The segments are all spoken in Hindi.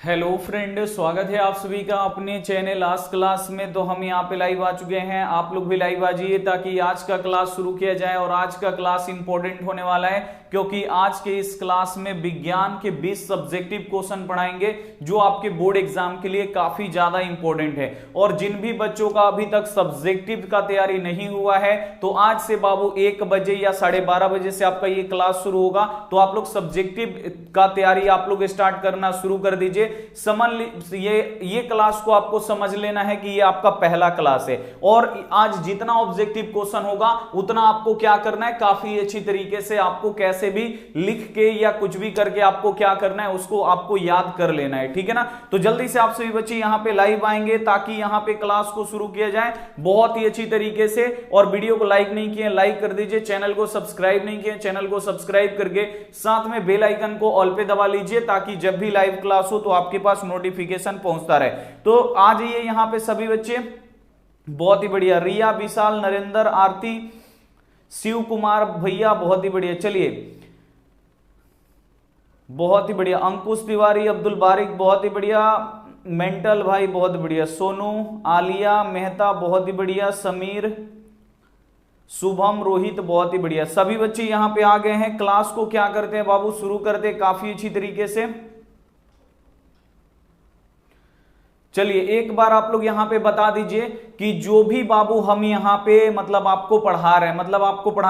हेलो फ्रेंड, स्वागत है आप सभी का अपने चैनल आज क्लास में। तो हम यहाँ पे लाइव आ चुके हैं, आप लोग भी लाइव आ जाइए ताकि आज का क्लास शुरू किया जाए। और आज का क्लास इंपॉर्टेंट होने वाला है क्योंकि आज के इस क्लास में विज्ञान के 20 सब्जेक्टिव क्वेश्चन पढ़ाएंगे जो आपके बोर्ड एग्जाम के लिए काफी ज्यादा इंपॉर्टेंट है। और जिन भी बच्चों का अभी तक सब्जेक्टिव का तैयारी नहीं हुआ है तो आज से बाबू 1 बजे या 12:30 बजे से आपका ये क्लास शुरू होगा। तो आप लोग सब्जेक्टिव का तैयारी आप लोग स्टार्ट करना शुरू कर दीजिए। समझ ये क्लास को आपको समझ लेना है कि ये आपका पहला क्लास है और आज जितना ऑब्जेक्टिव क्वेश्चन होगा उतना आपको क्या करना है, काफी अच्छी तरीके से आपको कैसे भी लिख के या कुछ भी करके आपको क्या करना है उसको आपको याद कर लेना है, ठीक है ना। तो जल्दी से आप सभी बच्चे यहां पे लाइव आएंगे ताकि यहां पे क्लास को शुरू किया जाए बहुत ही अच्छी तरीके से। और वीडियो को लाइक नहीं किए लाइक कर दीजिए, चैनल को सब्सक्राइब नहीं किए चैनल को सब्सक्राइब करके साथ में बेल आइकन को ऑल पे दबा लीजिए ताकि जब भी लाइव क्लास हो तो आपके पास नोटिफिकेशन पहुंचता रहे। तो आ जाइए यहां पे सभी बच्चे, बहुत ही बढ़िया। रिया, विशाल, नरेंद्र, आरती, शिव कुमार भैया, बहुत ही बढ़िया। चलिए बहुत ही बढ़िया। अंकुश तिवारी, अब्दुल बारिक, बहुत ही बढ़िया। मेंटल भाई, बहुत बढ़िया। सोनू, आलिया मेहता, बहुत ही बढ़िया। समीर, शुभम, रोहित, बहुत ही बढ़िया। सभी बच्चे यहां पे आ गए हैं। क्लास को क्या करते हैं बाबू, शुरू करते हैं काफी अच्छी तरीके से। चलिए एक बार आप लोग यहां पे बता दीजिए कि जो भी बाबू हम यहां पे मतलब आपको पढ़ा रहे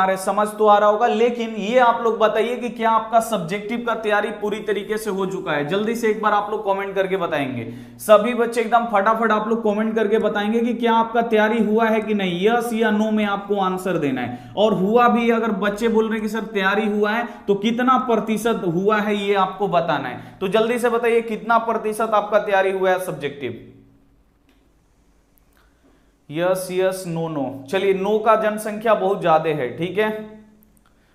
हैं, समझ तो आ रहा होगा, लेकिन ये आप लोग बताइए कि क्या आपका सब्जेक्टिव का तैयारी पूरी तरीके से हो चुका है। जल्दी से एक बार आप लोग कमेंट करके बताएंगे। सभी बच्चे एकदम फटाफट आप लोग कमेंट करके बताएंगे कि क्या आपका तैयारी हुआ है कि नहीं। यस या नो में आपको आंसर देना है। और हुआ भी, अगर बच्चे बोल रहे हैं कि सर तैयारी हुआ है तो कितना प्रतिशत हुआ है ये आपको बताना है। तो जल्दी से बताइए कितना प्रतिशत आपका तैयारी हुआ है subjective. Yes yes, no no. चलिए नो का जनसंख्या बहुत ज्यादा है, ठीक है।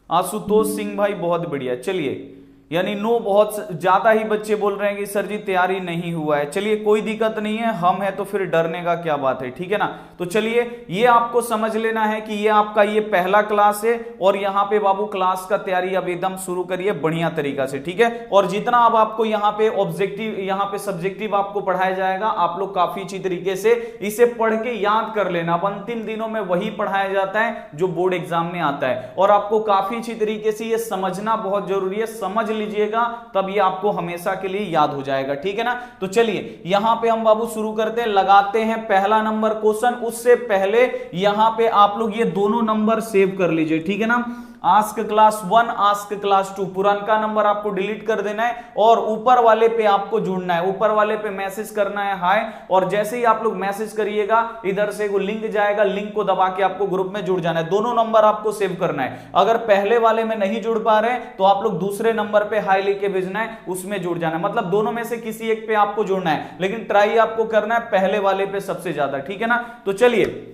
आशुतोष सिंह भाई, बहुत बढ़िया। चलिए यानी नो बहुत ज्यादा ही बच्चे बोल रहे हैं कि सर जी तैयारी नहीं हुआ है। चलिए कोई दिक्कत नहीं है, हम है तो फिर डरने का क्या बात है, ठीक है ना। तो चलिए ये आपको समझ लेना है कि ये आपका ये पहला क्लास है और यहाँ पे बाबू क्लास का तैयारी अब एकदम शुरू करिए बढ़िया तरीका से, ठीक है। और जितना अब आपको यहाँ पे ऑब्जेक्टिव, यहाँ पे सब्जेक्टिव आपको पढ़ाया जाएगा, आप लोग काफी अच्छी तरीके से इसे पढ़ के याद कर लेना। अब अंतिम दिनों में वही पढ़ाया जाता है जो बोर्ड एग्जाम में आता है और आपको काफी अच्छी तरीके से ये समझना बहुत जरूरी है। समझ लीजिएगा तब ये आपको हमेशा के लिए याद हो जाएगा, ठीक है ना। तो चलिए यहां पे हम बाबू शुरू करते हैं, लगाते हैं पहला नंबर क्वेश्चन। उससे पहले यहां पे आप लोग ये दोनों नंबर सेव कर लीजिए, ठीक है ना। आस्क क्लास 1, आस्क क्लास 2, पुराना नंबर आपको डिलीट कर देना है और ऊपर वाले पे आपको जुड़ना है। ऊपर वाले पे मैसेज करना है हाय, और जैसे ही आप लोग मैसेज करिएगा इधर से वो लिंक जाएगा, लिंक को दबा के आपको ग्रुप में जुड़ जाना है। दोनों नंबर आपको सेव करना है। अगर पहले वाले में नहीं जुड़ पा रहे तो आप लोग दूसरे नंबर पे हाय लिख के भेजना है, उसमें जुड़ जाना है। मतलब दोनों में से किसी एक पे आपको जुड़ना है, लेकिन ट्राई आपको करना है पहले वाले पे सबसे ज्यादा, ठीक है ना। तो चलिए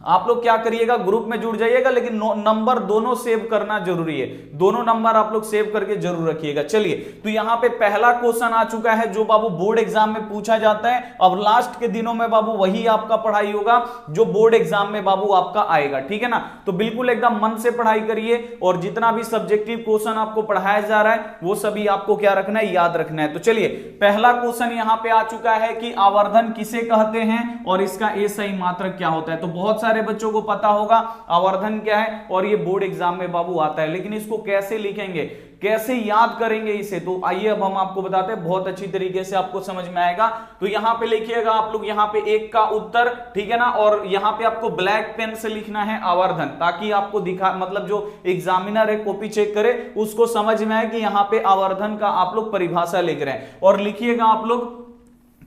आप लोग क्या करिएगा, ग्रुप में जुड़ जाइएगा, लेकिन नंबर दोनों सेव करना जरूरी है। दोनों नंबर आप लोग सेव करके जरूर रखिएगा। चलिए तो यहां पे पहला क्वेश्चन आ चुका है जो बाबू बोर्ड एग्जाम में पूछा जाता है। अब लास्ट के दिनों में बाबू वही आपका पढ़ाई होगा जो बोर्ड एग्जाम में बाबू आपका आएगा, ठीक है ना। तो बिल्कुल एकदम मन से पढ़ाई करिए और जितना भी सब्जेक्टिव क्वेश्चन आपको पढ़ाया जा रहा है वो सभी आपको क्या रखना है, याद रखना है। तो चलिए पहला क्वेश्चन यहां पे आ चुका है कि आवर्धन किसे कहते हैं और इसका एसआई मात्रक क्या होता है। तो बहुत सारे बच्चों को पता होगा आवर्धन क्या है और ये बोर्ड एग्जाम में बाबू आता है, लेकिन इसको कैसे लिखेंगे, कैसे याद करेंगे इसे, तो आइए अब हम आपको बताते हैं। बहुत अच्छी तरीके से आपको समझ में आएगा। तो यहां पे लिखिएगा आप लोग यहां पे 1 का उत्तर, ठीक है ना। और यहां पे आपको ब्लैक पेन से लिखना है आवर्धन, ताकि आपको दिखा मतलब जो एग्जामिनर है कॉपी चेक करे उसको समझ में आए कि यहां पे आवर्धन का आप लोग परिभाषा लिख रहे हैं। और लिखिएगा आप लोग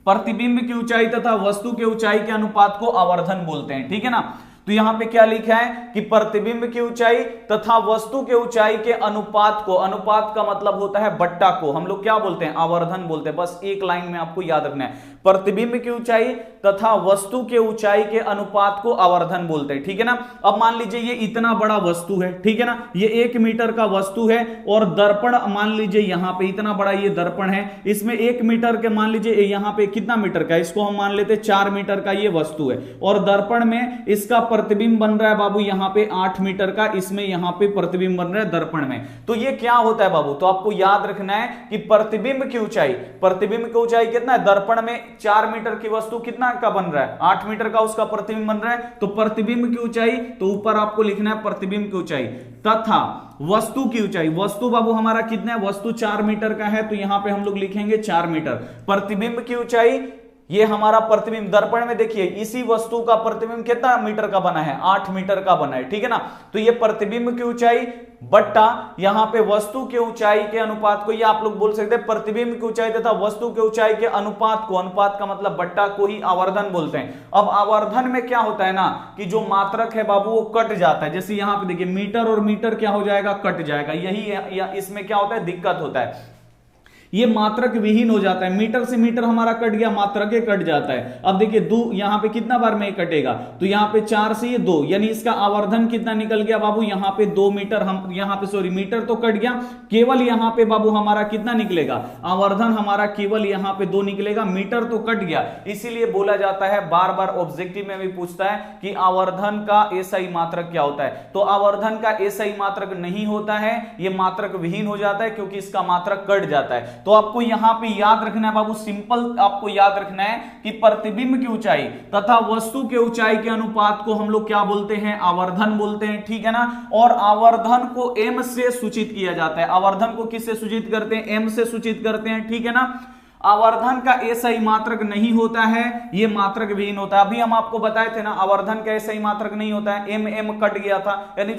प्रतिबिंब की ऊंचाई तथा वस्तु के ऊंचाई के अनुपात को आवर्धन बोलते हैं, ठीक है ना। तो यहां पे क्या लिखा है कि प्रतिबिंब की ऊंचाई तथा वस्तु के ऊंचाई के अनुपात को, अनुपात का मतलब होता है बट्टा को हम लोग क्या बोलते हैं, आवर्धन बोलते हैं। बस एक लाइन में आपको याद रखना है, प्रतिबिंब की ऊंचाई तथा वस्तु के ऊंचाई के अनुपात को आवर्धन बोलते हैं, ठीक है ना। अब मान लीजिए ये इतना बड़ा वस्तु है, ठीक है ना, ये 1 मीटर का वस्तु है और दर्पण मान लीजिए यहां पे इतना बड़ा ये दर्पण है, इसमें 1 मीटर के मान लीजिए यहां पे कितना मीटर का, इसको हम मान लेते 4 मीटर का ये वस्तु है और दर्पण में इसका प्रतिबिंब बन रहा है बाबू यहाँ पे 8 मीटर का, इसमें यहाँ पे प्रतिबिंब बन रहा है दर्पण में। तो ये क्या होता है बाबू, तो आपको याद रखना है कि प्रतिबिंब की ऊंचाई कितना है, दर्पण में 4 मीटर की वस्तु कितना का बन रहा है, 8 मीटर का उसका प्रतिबिंब बन रहा है। तो प्रतिबिंब की ऊंचाई, तो ऊपर आपको लिखना है प्रतिबिंब की ऊंचाई, तथा वस्तु की ऊंचाई, वस्तु बाबू हमारा कितना है, वस्तु 4 मीटर का है, तो यहां पे हम लोग लिखेंगे 4 मीटर। प्रतिबिंब की ऊंचाई, ये हमारा प्रतिबिंब दर्पण में देखिए इसी वस्तु का प्रतिबिंब कितना मीटर का बना है, 8 मीटर का बना है, ठीक है ना। तो ये प्रतिबिंब की ऊंचाई बट्टा यहां पे वस्तु के ऊंचाई के अनुपात को, ये आप लोग बोल सकते हैं प्रतिबिंब की ऊंचाई तथा वस्तु के ऊंचाई के अनुपात को, अनुपात का मतलब बट्टा को ही आवर्धन बोलते हैं। अब आवर्धन में क्या होता है ना कि जो मात्रक है बाबू वो कट जाता है, जैसे यहां पे देखिए मीटर और मीटर क्या हो जाएगा, कट जाएगा, यही इसमें क्या होता है, दिक्कत होता है, ये मात्रक विहीन हो जाता है। मीटर से मीटर हमारा कट गया, मात्रक कट जाता है। अब देखिए दो यहां पे कितना बार में कटेगा, तो यहां पे 4 से ये 2, यानी इसका आवर्धन कितना निकल गया बाबू, यहां पे 2 मीटर, हम यहां पे सॉरी मीटर तो कट गया, केवल यहां पे बाबू हमारा कितना निकलेगा, आवर्धन हमारा केवल यहां पे 2 निकलेगा, मीटर तो कट गया। इसीलिए बोला जाता है, बार बार ऑब्जेक्टिव में भी पूछता है कि आवर्धन का एसआई मात्रक क्या होता है, तो आवर्धन का एसआई मात्रक नहीं होता है, यह मात्रक विहीन हो जाता है क्योंकि इसका मात्रक कट जाता है। तो आपको यहां पे याद रखना है बाबू, सिंपल आपको याद रखना है कि प्रतिबिंब की ऊंचाई तथा वस्तु के ऊंचाई के अनुपात को हम लोग क्या बोलते हैं, आवर्धन बोलते हैं, ठीक है ना। और आवर्धन को एम से सूचित किया जाता है, आवर्धन को किससे सूचित करते हैं, एम से सूचित करते हैं, ठीक है ना। आवर्धन का एसआई मात्रक नहीं होता है, यह मात्रक विहीन होता है। अभी हम आपको बताए थे ना, आवर्धन का एसआई मात्रक नहीं होता है, एम कट गया था, यानी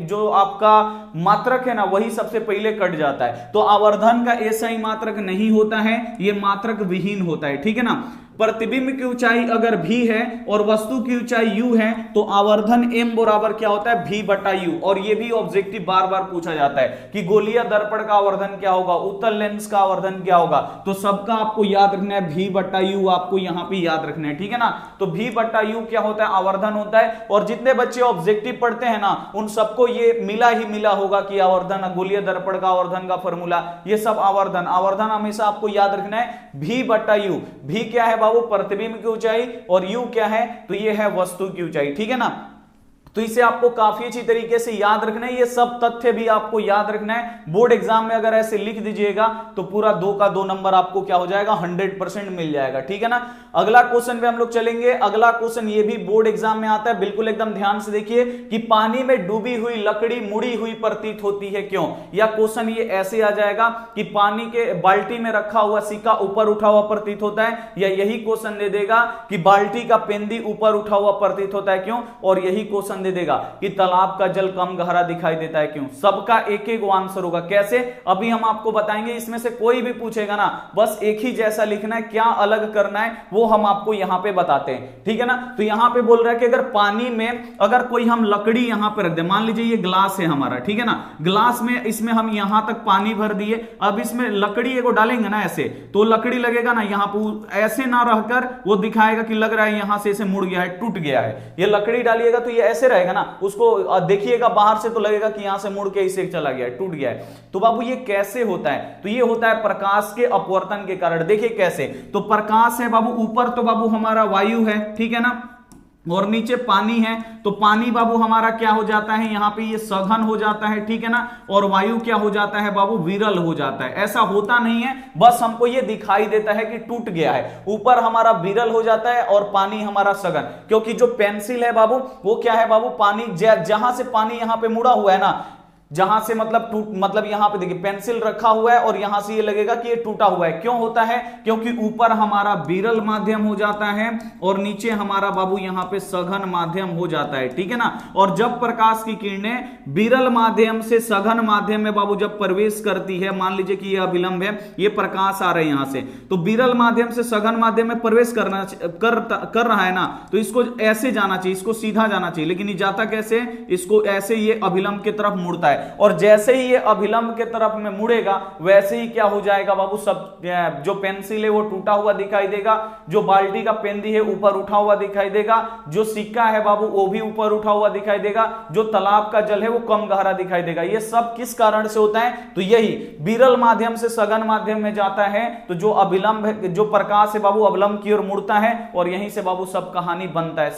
जो आपका मात्रक है ना वही सबसे पहले कट जाता है। तो आवर्धन का एसआई मात्रक नहीं होता है, यह मात्रक विहीन होता है, ठीक है ना। प्रतिबिंब की ऊंचाई अगर v है और वस्तु की ऊंचाई u है, तो आवर्धन m बराबर क्या होता है, v बटा u। और ये भी ऑब्जेक्टिव बार बार पूछा जाता है कि गोलीय दर्पण का आवर्धन क्या होगा, उत्तल लेंस का आवर्धन क्या होगा, तो सबका आपको याद रखना है v बटा u, आपको यहां पे याद रखना है, ठीक है ना। तो v बटा u क्या होता है, आवर्धन होता है। और जितने बच्चे ऑब्जेक्टिव पढ़ते हैं ना उन सबको ये मिला ही मिला होगा कि आवर्धन, गोलीय दर्पण का आवर्धन का फॉर्मूला, ये सब आवर्धन हमेशा आपको याद रखना है v बटा u। v क्या है बाबू, प्रतिबिंब की ऊंचाई, और u क्या है, तो ये है वस्तु की ऊंचाई, ठीक है ना। तो इसे आपको काफी अच्छी तरीके से याद रखना है, ये सब तथ्य भी आपको याद रखना है। बोर्ड एग्जाम में अगर ऐसे लिख दीजिएगा तो पूरा 2 का 2 नंबर आपको क्या हो जाएगा, 100% मिल जाएगा, ठीक है ना। अगला क्वेश्चन पे हम लोग चलेंगे। अगला क्वेश्चन ये भी बोर्ड एग्जाम में आता है, बिल्कुल एकदम ध्यान से देखिए कि पानी में डूबी हुई लकड़ी मुड़ी हुई प्रतीत होती है, क्यों। या क्वेश्चन ये ऐसे आ जाएगा कि पानी के बाल्टी में रखा हुआ सिक्का ऊपर उठा हुआ प्रतीत होता है, या यही क्वेश्चन दे देगा कि बाल्टी का पेंदी ऊपर उठा हुआ प्रतीत होता है, क्यों। और यही क्वेश्चन दे देगा कि तालाब का जल कम गहरा दिखाई देता है, क्यों। सबका एक एक आंसर होगा, कैसे अभी हम आपको बताएंगे। इसमें से कोई भी पूछेगा ना बस एक ही जैसा लिखना है, क्या अलग करना है वो हम आपको यहां पे बताते हैं, ठीक है ना। तो यहां पे बोल रहा है कि अगर पानी में अगर कोई हम लकड़ी यहां पे रख दे, मान लीजिए ये ग्लास है हमारा, ठीक है ना, ग्लास में इसमें हम यहां तक पानी भर दिए, अब इसमें लकड़ी को डालेंगे ना ऐसे, तो लकड़ी लगेगा ना यहां पर, ऐसे ना रहकर वो दिखाएगा कि लग रहा है यहां से ऐसे मुड़ गया है, टूट गया है। ये लकड़ी डालिएगा तो ये ऐसे रहेगा ना, उसको देखिएगा बाहर से तो लगेगा कि यहां से मुड़ के इसे चला गया है, टूट गया है। तो बाबू ये कैसे होता है, तो ये होता है प्रकाश के अपवर्तन के कारण। देखिए कैसे, तो प्रकाश है बाबू, ऊपर तो बाबू हमारा वायु है, ठीक है ना, और नीचे पानी है, तो पानी बाबू हमारा क्या हो जाता है, यहां पे ये सघन हो जाता है, ठीक है ना, और वायु क्या हो जाता है बाबू, विरल हो जाता है। ऐसा होता नहीं है, बस हमको ये दिखाई देता है कि टूट गया है, ऊपर हमारा विरल हो जाता है और पानी हमारा सघन। क्योंकि जो पेंसिल है बाबू वो क्या है बाबू, पानी जहां से पानी यहां पे मुड़ा हुआ है ना, जहां से मतलब यहां पे देखिए पेंसिल रखा हुआ है और यहां से ये लगेगा कि ये टूटा हुआ है। क्यों होता है, क्योंकि ऊपर हमारा विरल माध्यम हो जाता है और नीचे हमारा बाबू यहां पे सघन माध्यम हो जाता है, ठीक है ना। और जब प्रकाश की किरणें विरल माध्यम से सघन माध्यम में बाबू जब प्रवेश करती है, मान लीजिए कि ये अभिलंब है, ये प्रकाश आ रहा है यहां से, तो विरल माध्यम से सघन माध्यम में प्रवेश कर रहा है ना, तो इसको ऐसे जाना चाहिए, इसको सीधा जाना चाहिए, लेकिन ये जाता कैसे, इसको ऐसे ये अभिलंब की तरफ मुड़ता है। है, और जैसे ही ये अभिलंब के तरफ में मुड़ेगा वैसे ही क्या हो जाएगा बाबू, सब जो पेंसिल है वो टूटा हुआ दिखाई देगा, जो बाल्टी का पेंदी है ऊपर उठा हुआ दिखाई देगा, जो सिक्का है बाबू वो भी ऊपर उठा हुआ दिखाई देगा, जो तालाब का जल है वो कम गहरा दिखाई देगा। ये सब किस कारण से होता है, तो यही विरल माध्यम से सघन माध्यम में जाता है, तो जो अभिलंब है, जो प्रकाश है बाबू अवलंब की ओर मुड़ता है, और यहीं से बाबू सब कहानी बनता है,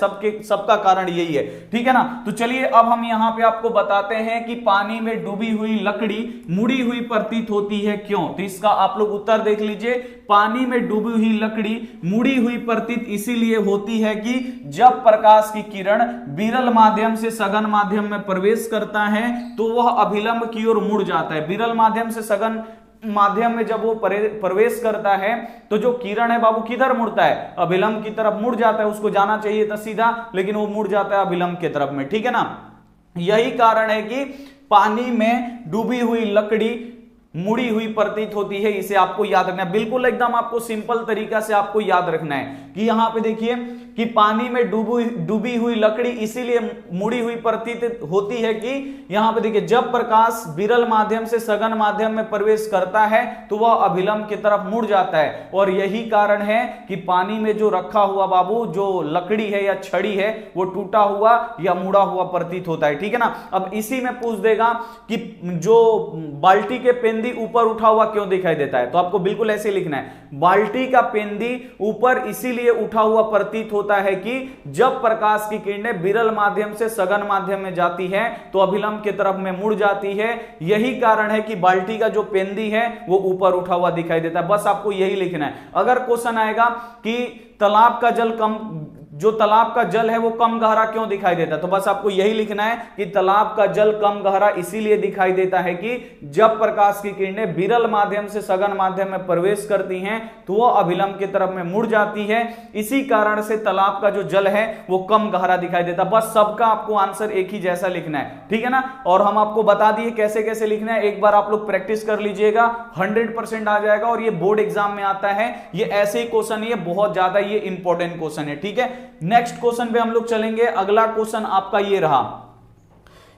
सबका कारण यही है, ठीक है ना। तो चलिए अब हम यहां पे आपको बताते हैं कि पानी में डूबी हुई लकड़ी मुड़ी हुई प्रतीत होती है क्यों। तो इसका आप लोग उत्तर देख लीजिए, पानी में डूबी हुई लकड़ी मुड़ी हुई प्रतीत इसीलिए होती है कि जब प्रकाश की किरण विरल माध्यम से सघन माध्यम में प्रवेश करता है तो वह अभिलंब की ओर मुड़ जाता है। विरल माध्यम से सघन माध्यम में जब वो प्रवेश करता है तो जो किरण है बाबू किधर मुड़ता है, अभिलंब की तरफ मुड़ जाता है। उसको जाना चाहिए था सीधा, लेकिन वो मुड़ जाता है अभिलंब की तरफ में, ठीक है ना। यही कारण है कि पानी में डूबी हुई लकड़ी मुड़ी हुई प्रतीत होती है। इसे आपको याद रखना है, बिल्कुल एकदम आपको सिंपल तरीका से आपको याद रखना है कि यहां पे देखिए कि पानी में डूबी हुई लकड़ी इसीलिए मुड़ी हुई प्रतीत होती है कि यहां पे देखिए जब प्रकाश विरल माध्यम से सघन माध्यम में प्रवेश करता है तो वह अभिलंब की तरफ मुड़ जाता है, और यही कारण है कि पानी में जो रखा हुआ बाबू जो लकड़ी है या छड़ी है वो टूटा हुआ या मुड़ा हुआ प्रतीत होता है, ठीक है ना। अब इसी में पूछ देगा कि जो बाल्टी के पेंदी ऊपर उठा हुआ क्यों दिखाई देता है, तो आपको बिल्कुल ऐसे लिखना है, बाल्टी का पेंदी ऊपर इसीलिए उठा हुआ प्रतीत होता है कि जब प्रकाश की किरणें विरल माध्यम से सघन माध्यम में जाती है तो अभिलंब की तरफ में मुड़ जाती है। यही कारण है कि बाल्टी का जो पेंदी है वो ऊपर उठा हुआ दिखाई देता है। बस आपको यही लिखना है। अगर क्वेश्चन आएगा कि तालाब का जल कम, जो तालाब का जल है वो कम गहरा क्यों दिखाई देता है, तो बस आपको यही लिखना है कि तालाब का जल कम गहरा इसीलिए दिखाई देता है कि जब प्रकाश की किरणें विरल माध्यम से सघन माध्यम में प्रवेश करती हैं तो वो अभिलंब की तरफ में मुड़ जाती है। इसी कारण से तालाब का जो जल है वो कम गहरा दिखाई देता है। बस सबका आपको आंसर एक ही जैसा लिखना है, ठीक है ना। और हम आपको बता दिए कैसे कैसे लिखना है, एक बार आप लोग प्रैक्टिस कर लीजिएगा, 100% आ जाएगा। और ये बोर्ड एग्जाम में आता है, ये ऐसे ही क्वेश्चन, ये बहुत ज्यादा ये इंपॉर्टेंट क्वेश्चन है, ठीक है। नेक्स्ट क्वेश्चन पे हम लोग चलेंगे। अगला क्वेश्चन आपका ये रहा,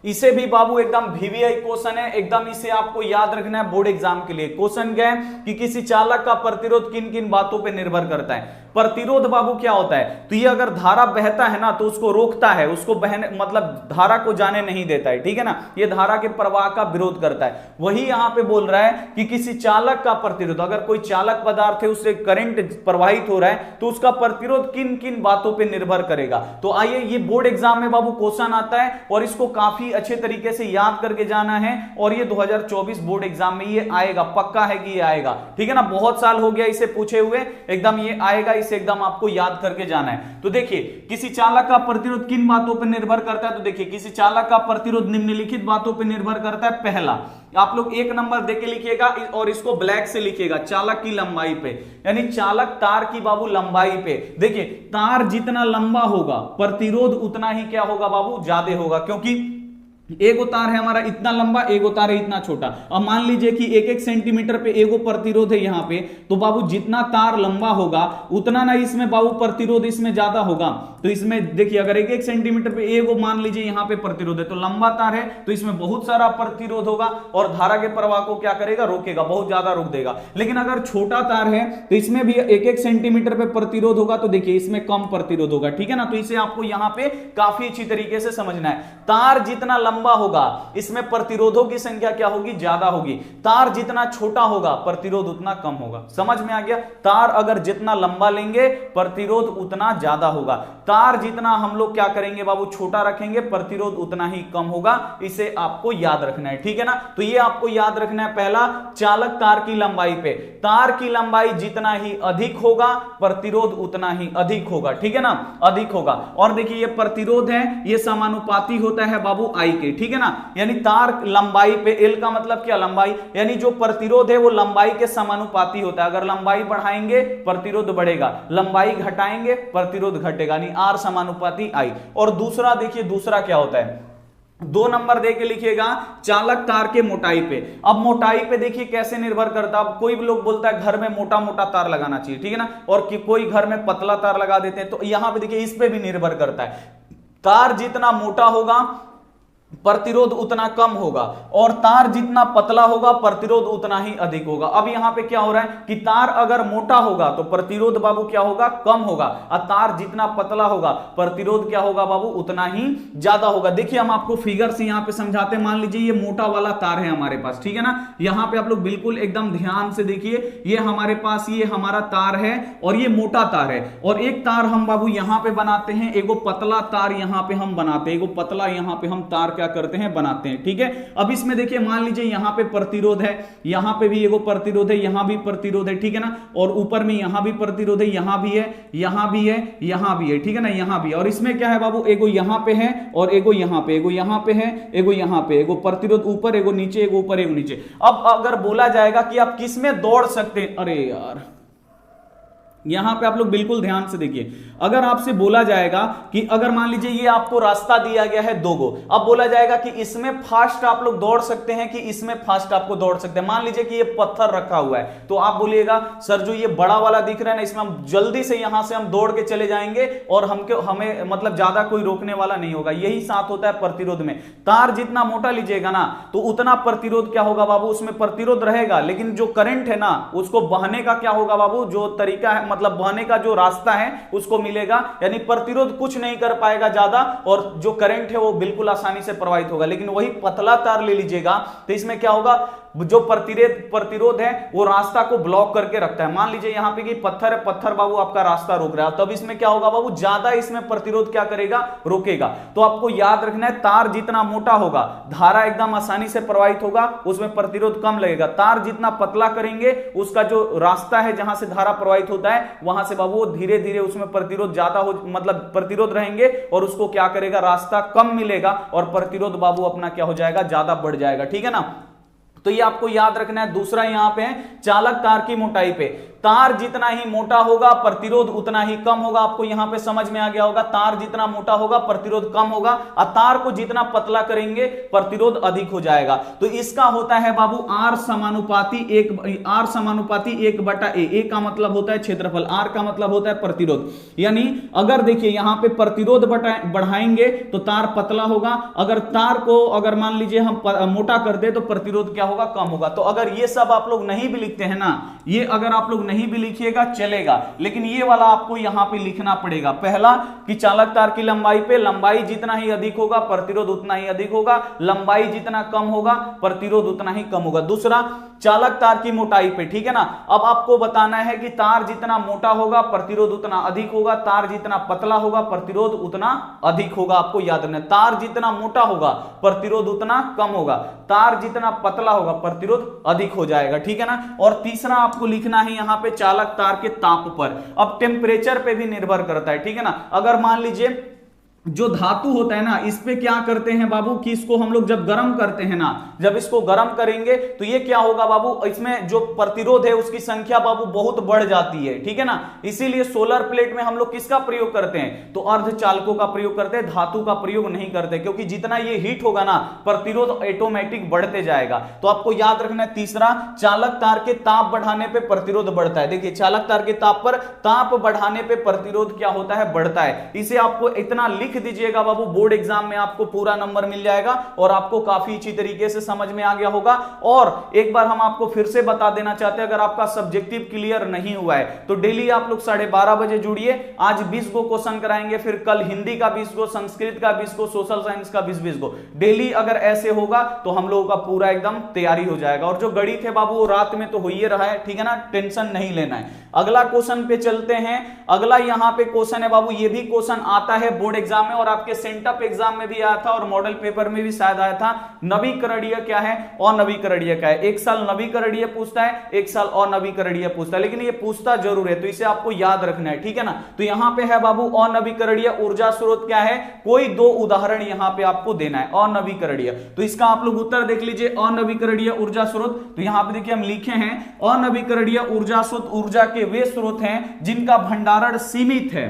इसे भी बाबू एकदम वीवीआई क्वेश्चन है, एकदम इसे आपको याद रखना है बोर्ड एग्जाम के लिए। क्वेश्चन क्या है कि किसी चालक का प्रतिरोध किन किन बातों पे निर्भर करता है। प्रतिरोध बाबू क्या होता है, तो ये अगर धारा बहता है ना तो उसको रोकता है, उसको बहने मतलब धारा को जाने नहीं देता है, ठीक है ना। ये धारा के प्रवाह का विरोध करता है। वही यहां पे बोल रहा है कि किसी चालक का प्रतिरोध, अगर कोई चालक पदार्थ है उससे करंट प्रवाहित हो रहा है तो उसका प्रतिरोध किन किन बातों पर निर्भर करेगा। तो आइए, ये बोर्ड एग्जाम में बाबू क्वेश्चन आता है और इसको काफी अच्छे तरीके से याद करके जाना है, और ये 2024 बोर्ड एग्जाम में ये आएगा, पक्का है कि ये आएगा, ठीक है ना। बहुत साल हो गया इसे पूछे हुए, एकदम ये आएगा, इसे एकदम आपको याद करके जाना है। तो देखिए, किसी चालक का प्रतिरोध किन बातों पर निर्भर करता है, तो देखिए किसी चालक का प्रतिरोध निम्नलिखित बातों पर निर्भर करता है। पहला, आप लोग एक नंबर देके लिखिएगा और इसको ब्लैक से लिखिएगा, चालक की लंबाई पे, यानी चालक तार की बाबू लंबाई पे। देखिए, तार जितना लंबा होगा प्रतिरोध उतना ही क्या होगा बाबू, ज्यादा होगा, क्योंकि एगो तार है हमारा इतना लंबा, एगो तार है इतना छोटा। अब मान लीजिए कि 1-1 सेंटीमीटर पे एगो प्रतिरोध है यहां पे, तो बाबू जितना तार लंबा होगा उतना ना इसमें बाबू प्रतिरोध इसमें ज्यादा होगा। तो इसमें देखिए, अगर 1-1 सेंटीमीटर पे एगो मान लीजिए यहां पे प्रतिरोध है, तो लंबा तार है तो इसमें बहुत सारा प्रतिरोध होगा और धारा के प्रवाह को क्या करेगा, रोकेगा, बहुत ज्यादा रोक देगा। लेकिन अगर छोटा तार है तो इसमें भी 1-1 सेंटीमीटर पे प्रतिरोध होगा, तो देखिए इसमें कम प्रतिरोध होगा, ठीक है ना। तो इसे आपको यहां पे काफी अच्छी तरीके से समझना है। तार जितना लंबा होगा इसमें प्रतिरोधों की संख्या क्या होगी, ज्यादा होगी। तार जितना छोटा होगा प्रतिरोध उतना कम होगा। समझ में आ गया। तार अगर जितना लंबा लेंगे प्रतिरोध उतना ज्यादा होगा। तार जितना हम लोग क्या करेंगे बाबू, छोटा रखेंगे, प्रतिरोध उतना ही कम होगा। इसे आपको याद रखना है, ठीक है ना। तो ये आपको याद रखना है। पहला, चालक तार की लंबाई पे, तार की लंबाई जितना ही अधिक होगा प्रतिरोध उतना ही अधिक होगा, ठीक है ना, अधिक होगा। और देखिए ये प्रतिरोध है, ये समानुपाती होता है बाबू आई के, ठीक है ना। यानी तार लंबाई पे, एल का मतलब क्या, लंबाई, यानी जो प्रतिरोध है वो लंबाई के समानुपाती होता है। अगर लंबाई बढ़ाएंगे प्रतिरोध बढ़ेगा, लंबाई घटाएंगे प्रतिरोध घटेगा, यानी आर समानुपाती आई। और दूसरा देखिए, दूसरा क्या होता है, 2 नंबर दे के लिखिएगा, चालक तार के मोटाई पे। अब मोटाई पे देखिए कैसे निर्भर करता है। कोई भी लोग बोलता है घर में मोटा मोटा तार लगाना चाहिए, ठीक है ना, और कोई घर में पतला तार लगा देते हैं। तो यहां पे देखिए इस पे भी निर्भर करता है। तार जितना मोटा होगा प्रतिरोध उतना कम होगा, और तार जितना पतला होगा प्रतिरोध उतना ही अधिक होगा। अब यहां पे क्या हो रहा है कि तार अगर मोटा होगा तो प्रतिरोध बाबू क्या होगा, कम होगा, और तार जितना पतला होगा प्रतिरोध क्या होगा बाबू, उतना ही ज्यादा होगा। देखिए हम आपको फिगर से यहां पे समझाते हैं। मान लीजिए ये मोटा वाला तार है हमारे पास, ठीक है ना। यहां पे आप लोग बिल्कुल एकदम ध्यान से देखिए, ये हमारे पास ये हमारा तार है और ये मोटा तार है, और एक तार हम बाबू यहां पे बनाते हैं, एगो पतला तार यहां पे हम बनाते हैं, एगो पतला यहां पे हम तार क्या करते हैं, बनाते हैं, ठीक है। अब इसमें देखिए मान लीजिए यहां पे प्रतिरोध है, यहां पे भी एगो प्रतिरोध है, यहां भी प्रतिरोध है, ठीक है ना, और ऊपर में यहां भी प्रतिरोध है, यहां भी है, यहां भी है, यहां भी है, ठीक है ना, यहां भी। और इसमें क्या है बाबू, एगो यहां पे है और एगो यहां पे, एगो यहां पे है, एगो यहां पे, एगो प्रतिरोध ऊपर, एगो नीचे, एगो ऊपर, एगो नीचे। अब अगर बोला जाएगा कि आप किस में दौड़ सकते हैं, अरे यार यहां पे आप लोग बिल्कुल ध्यान से देखिए, अगर आपसे बोला जाएगा कि अगर मान लीजिए ये आपको रास्ता दिया गया है दो गो, अब बोला जाएगा कि इसमें फास्ट आप लोग दौड़ सकते हैं कि इसमें फास्ट आपको दौड़ सकते हैं। मान लीजिए कि ये पत्थर रखा हुआ है, तो आप बोलिएगा सर जो ये बड़ा वाला दिख रहा है ना, इसमें हम जल्दी से यहां से हम दौड़ के चले जाएंगे और हमें मतलब ज्यादा कोई रोकने वाला नहीं होगा। यही साथ होता है प्रतिरोध में। तार जितना मोटा लीजिएगा ना तो उतना प्रतिरोध क्या होगा बाबू, उसमें प्रतिरोध रहेगा, लेकिन जो करंट है ना उसको बहने का क्या होगा बाबू, जो तरीका है मतलब बहने का जो रास्ता है उसको मिलेगा, यानी प्रतिरोध कुछ नहीं कर पाएगा ज्यादा, और जो करंट है वो बिल्कुल आसानी से प्रवाहित होगा। लेकिन वही पतला तार ले लीजिएगा तो इसमें क्या होगा, जो प्रतिरोध है वो रास्ता को ब्लॉक करके रखता है। मान लीजिए यहां पे कि पत्थर है, पत्थर बाबू आपका रास्ता रोक रहा है, तब इसमें क्या होगा बाबू, ज्यादा इसमें प्रतिरोध क्या करेगा, रोकेगा। तो आपको याद रखना है, तार जितना मोटा होगा धारा एकदम आसानी से प्रवाहित होगा, उसमें प्रतिरोध कम लगेगा। तार जितना पतला करेंगे उसका जो रास्ता है जहां से धारा प्रवाहित होता है वहां से बाबू धीरे धीरे उसमें प्रतिरोध ज्यादा हो, मतलब प्रतिरोध रहेंगे और उसको क्या करेगा, रास्ता कम मिलेगा और प्रतिरोध बाबू अपना क्या हो जाएगा, ज्यादा बढ़ जाएगा, ठीक है ना। तो ये आपको याद रखना है। दूसरा यहां पे है चालक तार की मोटाई पे, तार जितना ही मोटा होगा प्रतिरोध उतना ही कम होगा। आपको यहां पे समझ में आ गया होगा, तार जितना मोटा होगा प्रतिरोध कम होगा, और तार को जितना पतला करेंगे प्रतिरोध अधिक हो जाएगा। तो इसका होता है बाबू R समानुपाती 1/A। ए का मतलब होता है क्षेत्रफल, R का मतलब होता है प्रतिरोध। यानी अगर देखिए यहां पे प्रतिरोध बढ़ाएंगे तो तार पतला होगा, अगर तार को अगर मान लीजिए हम मोटा कर दे तो प्रतिरोध क्या होगा, कम होगा। तो अगर ये सब आप लोग नहीं भी लिखते हैं ना, ये अगर आप लोग नहीं भी लिखिएगा चलेगा, लेकिन ये वाला आपको यहां पे लिखना पड़ेगा। पहला कि चालक तार की लंबाई पे, लंबाई जितना ही अधिक होगा प्रतिरोध उतना ही अधिक होगा, लंबाई जितना कम होगा प्रतिरोध उतना ही कम होगा। दूसरा चालक तार की मोटाई पे, ठीक है ना। अब आपको बताना है कि तार जितना मोटा होगा प्रतिरोध उतना अधिक होगा, तार जितना पतला होगा प्रतिरोध उतना अधिक होगा। आपको याद रखना, तार जितना मोटा होगा प्रतिरोध उतना कम होगा, तार जितना पतला होगा प्रतिरोध अधिक हो जाएगा, ठीक है ना। और तीसरा आपको लिखना है यहां पे चालक तार के ताप पर। अब टेम्परेचर पे भी निर्भर करता है, ठीक है ना। अगर मान लीजिए जो धातु होता है ना, इस पे क्या करते हैं बाबू कि इसको हम लोग जब गर्म करते हैं ना, जब इसको गर्म करेंगे तो ये क्या होगा बाबू, इसमें जो प्रतिरोध है उसकी संख्या बाबू बहुत बढ़ जाती है, ठीक है ना। इसीलिए सोलर प्लेट में हम लोग किसका प्रयोग करते हैं, तो अर्धचालकों का प्रयोग करते हैं, धातु का प्रयोग नहीं करते, क्योंकि जितना ये हीट होगा ना प्रतिरोध ऑटोमेटिक बढ़ते जाएगा। तो आपको याद रखना है तीसरा, चालक तार के ताप बढ़ाने पर प्रतिरोध बढ़ता है। देखिए चालक तार के ताप पर, ताप बढ़ाने पर प्रतिरोध क्या होता है, बढ़ता है। इसे आपको इतना लिख दीजिएगा बाबू, बोर्ड एग्जाम में आपको पूरा नंबर मिल जाएगा और आपको काफी अच्छी तरीके से समझ में आ गया होगा। और एक बार हम आपको फिर से बता देना चाहते हैं, अगर आपका सब्जेक्टिव क्लियर नहीं हुआ है तो डेली आप लोग 12:30 बजे जुड़िए। आज 20 गो क्वेश्चन कराएंगे, फिर कल हिंदी का 20 गो, संस्कृत का 20 गो, सोशल साइंस का 20 गो। डेली अगर ऐसे होगा तो हम लोगों का पूरा एकदम तैयारी हो जाएगा। और जो गणित है बाबू वो रात में तो हो ही रहा है, ठीक है ना, टेंशन नहीं लेना है। अगला क्वेश्चन पे चलते हैं। अगला यहां पे क्वेश्चन है बाबू, ये भी क्वेश्चन आता है बोर्ड एग्जाम में और आपके सेंटअप एग्जाम में भी आया था और मॉडल पेपर में भी शायद आया था। नवीकरणीय क्या है, अनवीकरणीय क्या है। एक साल नवीकरणीय पूछता है, एक साल अनवीकरणीय पूछता है, लेकिन ये पूछता जरूर है, तो इसे आपको याद रखना है, ठीक है ना। तो यहां पे है बाबू अनवीकरणीय ऊर्जा स्रोत क्या है, कोई दो उदाहरण यहां पे आपको देना है अनवीकरणीय। तो इसका आप लोग उत्तर देख लीजिए, अनवीकरणीय ऊर्जा स्रोत। तो यहां पे देखिए हम लिखे हैं अनवीकरणीय ऊर्जा स्रोत ऊर्जा के वे स्रोत हैं जिनका भंडारण सीमित है।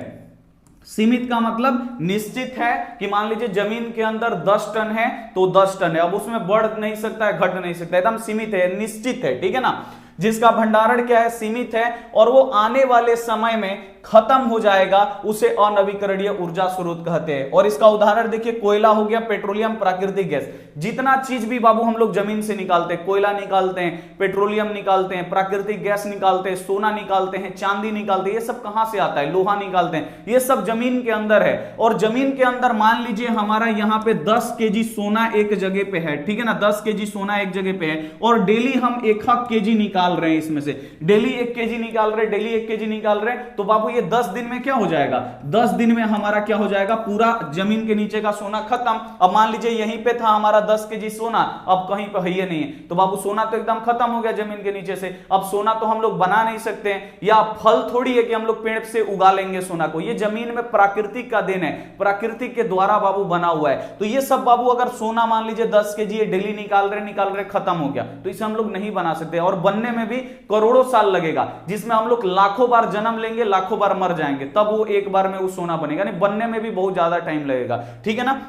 सीमित का मतलब निश्चित है कि मान लीजिए जमीन के अंदर 10 टन है तो 10 टन है, अब उसमें बढ़ नहीं सकता है, घट नहीं सकता है, एकदम सीमित है, निश्चित है, ठीक है ना। जिसका भंडारण क्या है, सीमित है, और वो आने वाले समय में खत्म हो जाएगा उसे अनवीकरणीय ऊर्जा स्रोत कहते हैं। और इसका उदाहरण देखिए, कोयला हो गया, पेट्रोलियम, प्राकृतिक गैस, जितना चीज भी बाबू हम लोग जमीन से निकालते हैं, कोयला निकालते हैं, पेट्रोलियम निकालते हैं, प्राकृतिक गैस निकालते हैं, सोना निकालते हैं, चांदी निकालते हैं, ये सब कहां से आता है, लोहा निकालते हैं, ये सब जमीन के अंदर है। और जमीन के अंदर मान लीजिए हमारा यहां पे 10 केजी सोना एक जगह पे है, ठीक है ना, 10 केजी सोना एक जगह पे है, और डेली हम 1 केजी निकाल रहे हैं, इसमें से डेली 1 केजी निकाल रहे हैं, डेली 1 केजी निकाल रहे हैं, तो बाबू ये 10 दिन में क्या हो जाएगा, 10 दिन में हमारा क्या हो जाएगा, पूरा जमीन के नीचे का सोना खत्म। अब मान लीजिए यहीं पे था हमारा 10 केजी सोना, अब कहीं पे है नहीं है, तो बाबू सोना तो एकदम खत्म हो गया जमीन के नीचे से। अब सोना तो हम लोग बना नहीं सकते हैं, या फल थोड़ी है कि हम लोग पेड़ से उगा लेंगे सोना को, ये जमीन में प्राकृतिक का देन है, प्राकृतिक के द्वारा बाबू बना हुआ है। तो ये सब बाबू अगर सोना मान लीजिए 10 केजी डेली निकाल रहे खत्म हो गया, तो इसे हम लोग नहीं बना सकते, और बनने में भी करोड़ों साल लगेगा, जिसमें हम लोग लाखों बार जन्म लेंगे, लाखों बार मर जाएंगे, तब वो एक बार में वो सोना बनेगा, नहीं बनने में भी बहुत ज्यादा टाइम लगेगा, ठीक है ना।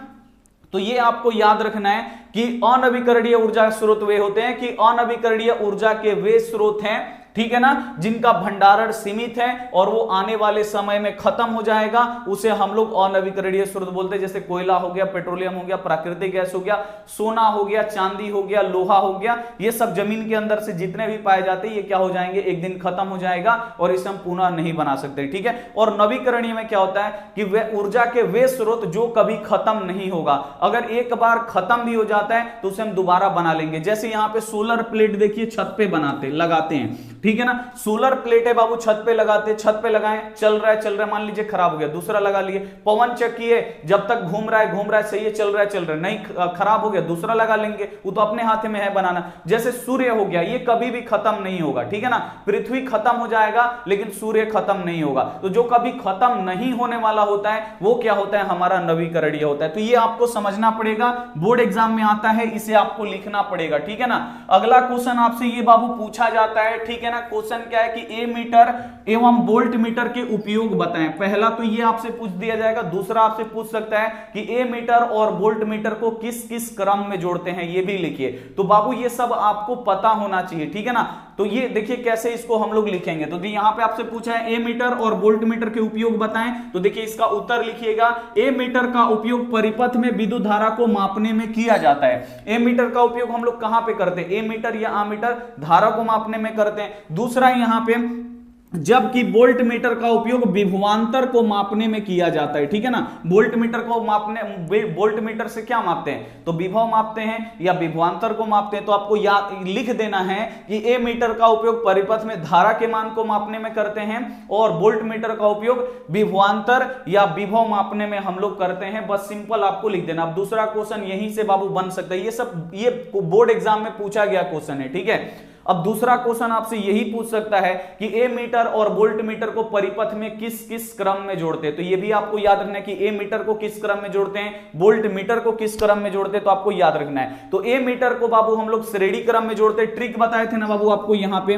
तो ये आपको याद रखना है कि अनवीकरणीय ऊर्जा स्रोत वे होते हैं, कि अनवीकरणीय ऊर्जा के वे स्रोत हैं, ठीक है ना, जिनका भंडारण सीमित है और वो आने वाले समय में खत्म हो जाएगा, उसे हम लोग अनवीकरणीय स्रोत बोलते हैं। जैसे कोयला हो गया, पेट्रोलियम हो गया, प्राकृतिक गैस हो गया, सोना हो गया, चांदी हो गया, लोहा हो गया, ये सब जमीन के अंदर से जितने भी पाए जाते हैं ये क्या हो जाएंगे, एक दिन खत्म हो जाएगा और इसे हम पुनः नहीं बना सकते, ठीक है। और नवीकरणीय में क्या होता है कि वे ऊर्जा के वे स्रोत जो कभी खत्म नहीं होगा, अगर एक बार खत्म भी हो जाता है तो उसे हम दोबारा बना लेंगे। जैसे यहां पे सोलर प्लेट देखिए छत पे लगाते हैं, ठीक है ना, सोलर प्लेट है बाबू, छत पे लगाते, छत पे लगाएं, चल रहा है, मान लीजिए खराब हो गया, दूसरा लगा लिए। पवन चक्की है, जब तक घूम रहा है सही है, चल रहा है, नहीं खराब हो गया, दूसरा लगा लेंगे, वो तो अपने हाथ में है बनाना। जैसे सूर्य हो गया, ये कभी भी खत्म नहीं होगा, ठीक है ना, पृथ्वी खत्म हो जाएगा लेकिन सूर्य खत्म नहीं होगा। तो जो कभी खत्म नहीं होने वाला होता है वो क्या होता है, हमारा नवीकरणीय होता है। तो ये आपको समझना पड़ेगा, बोर्ड एग्जाम में आता है, इसे आपको लिखना पड़ेगा, ठीक है ना। अगला क्वेश्चन आपसे ये बाबू पूछा जाता है, ठीक है ना, क्वेश्चन क्या है कि ए मीटर एवं वोल्ट मीटर के उपयोग बताएं। पहला तो ये आपसे पूछ दिया जाएगा, दूसरा आपसे पूछ सकता है कि ए मीटर और वोल्ट मीटर को किस किस क्रम में जोड़ते हैं, ये भी लिखिए। तो बाबू ये सब आपको पता होना चाहिए, ठीक है ना। तो ये देखिए कैसे इसको हम लोग लिखेंगे। तो यहां पे आपसे पूछा है ए मीटर और वोल्ट मीटर के उपयोग बताएं, तो देखिए इसका उत्तर लिखिएगा। ए मीटर का उपयोग परिपथ में विद्युत धारा को मापने में किया जाता है। ए मीटर का उपयोग हम लोग कहां पे करते हैं, ए मीटर या आमीटर धारा को मापने में करते हैं। दूसरा यहां पे जबकि वोल्ट मीटर का उपयोग विभवांतर को मापने में किया जाता है, ठीक है ना। वोल्ट मीटर को मापने, वोल्ट मीटर से क्या मापते हैं, तो विभव मापते हैं या विभवांतर को मापते हैं। तो आपको याद लिख देना है कि ए मीटर का उपयोग परिपथ में धारा के मान को मापने में करते हैं और वोल्ट मीटर का उपयोग विभवांतर या विभव मापने में हम लोग करते हैं। बस सिंपल आपको लिख देना। अब दूसरा क्वेश्चन यहीं से बाबू बन सकता है, ये सब ये बोर्ड एग्जाम में पूछा गया क्वेश्चन है, ठीक है। अब दूसरा क्वेश्चन आपसे यही पूछ सकता है कि ए मीटर और वोल्ट मीटर को परिपथ में किस किस क्रम में जोड़ते हैं। तो ये भी आपको याद रखना है कि ए मीटर को किस क्रम में जोड़ते हैं, वोल्ट मीटर को किस क्रम में जोड़ते हैं, तो आपको याद रखना है। तो ए मीटर को बाबू हम लोग श्रेणी क्रम में जोड़ते हैं। ट्रिक बताए थे ना बाबू आपको, यहां पे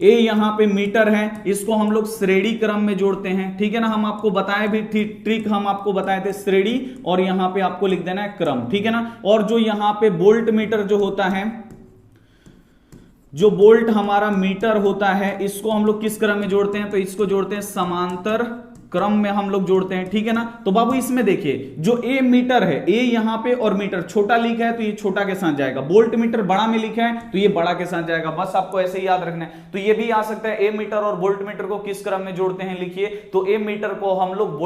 ए यहां पे मीटर है, इसको हम लोग श्रेणी क्रम में जोड़ते हैं, ठीक है ना। हम आपको बताए भी ट्रिक, हम आपको बताए थे श्रेणी, और यहां पे आपको लिख देना है क्रम, ठीक है ना। और जो यहां पे वोल्ट मीटर जो होता है, जो वोल्ट हमारा मीटर होता है, इसको हम लोग किस क्रम में जोड़ते हैं, तो इसको जोड़ते हैं समांतर क्रम में हम लोग जोड़ते हैं, ठीक है ना। तो बाबू इसमें देखिए जो ए मीटर है, ए यहां पे और मीटर छोटा लिखा है तो ये छोटा के साथ जाएगा, वोल्ट मीटर बड़ा में लिखा है तो ये बड़ा के साथ जाएगा। बस आपको ऐसे ही याद रखना है। तो ये भी आ सकता है ए मीटर और वोल्ट मीटर को किस क्रम में जोड़ते हैं, लिखिए। तो ए मीटर को हम लोग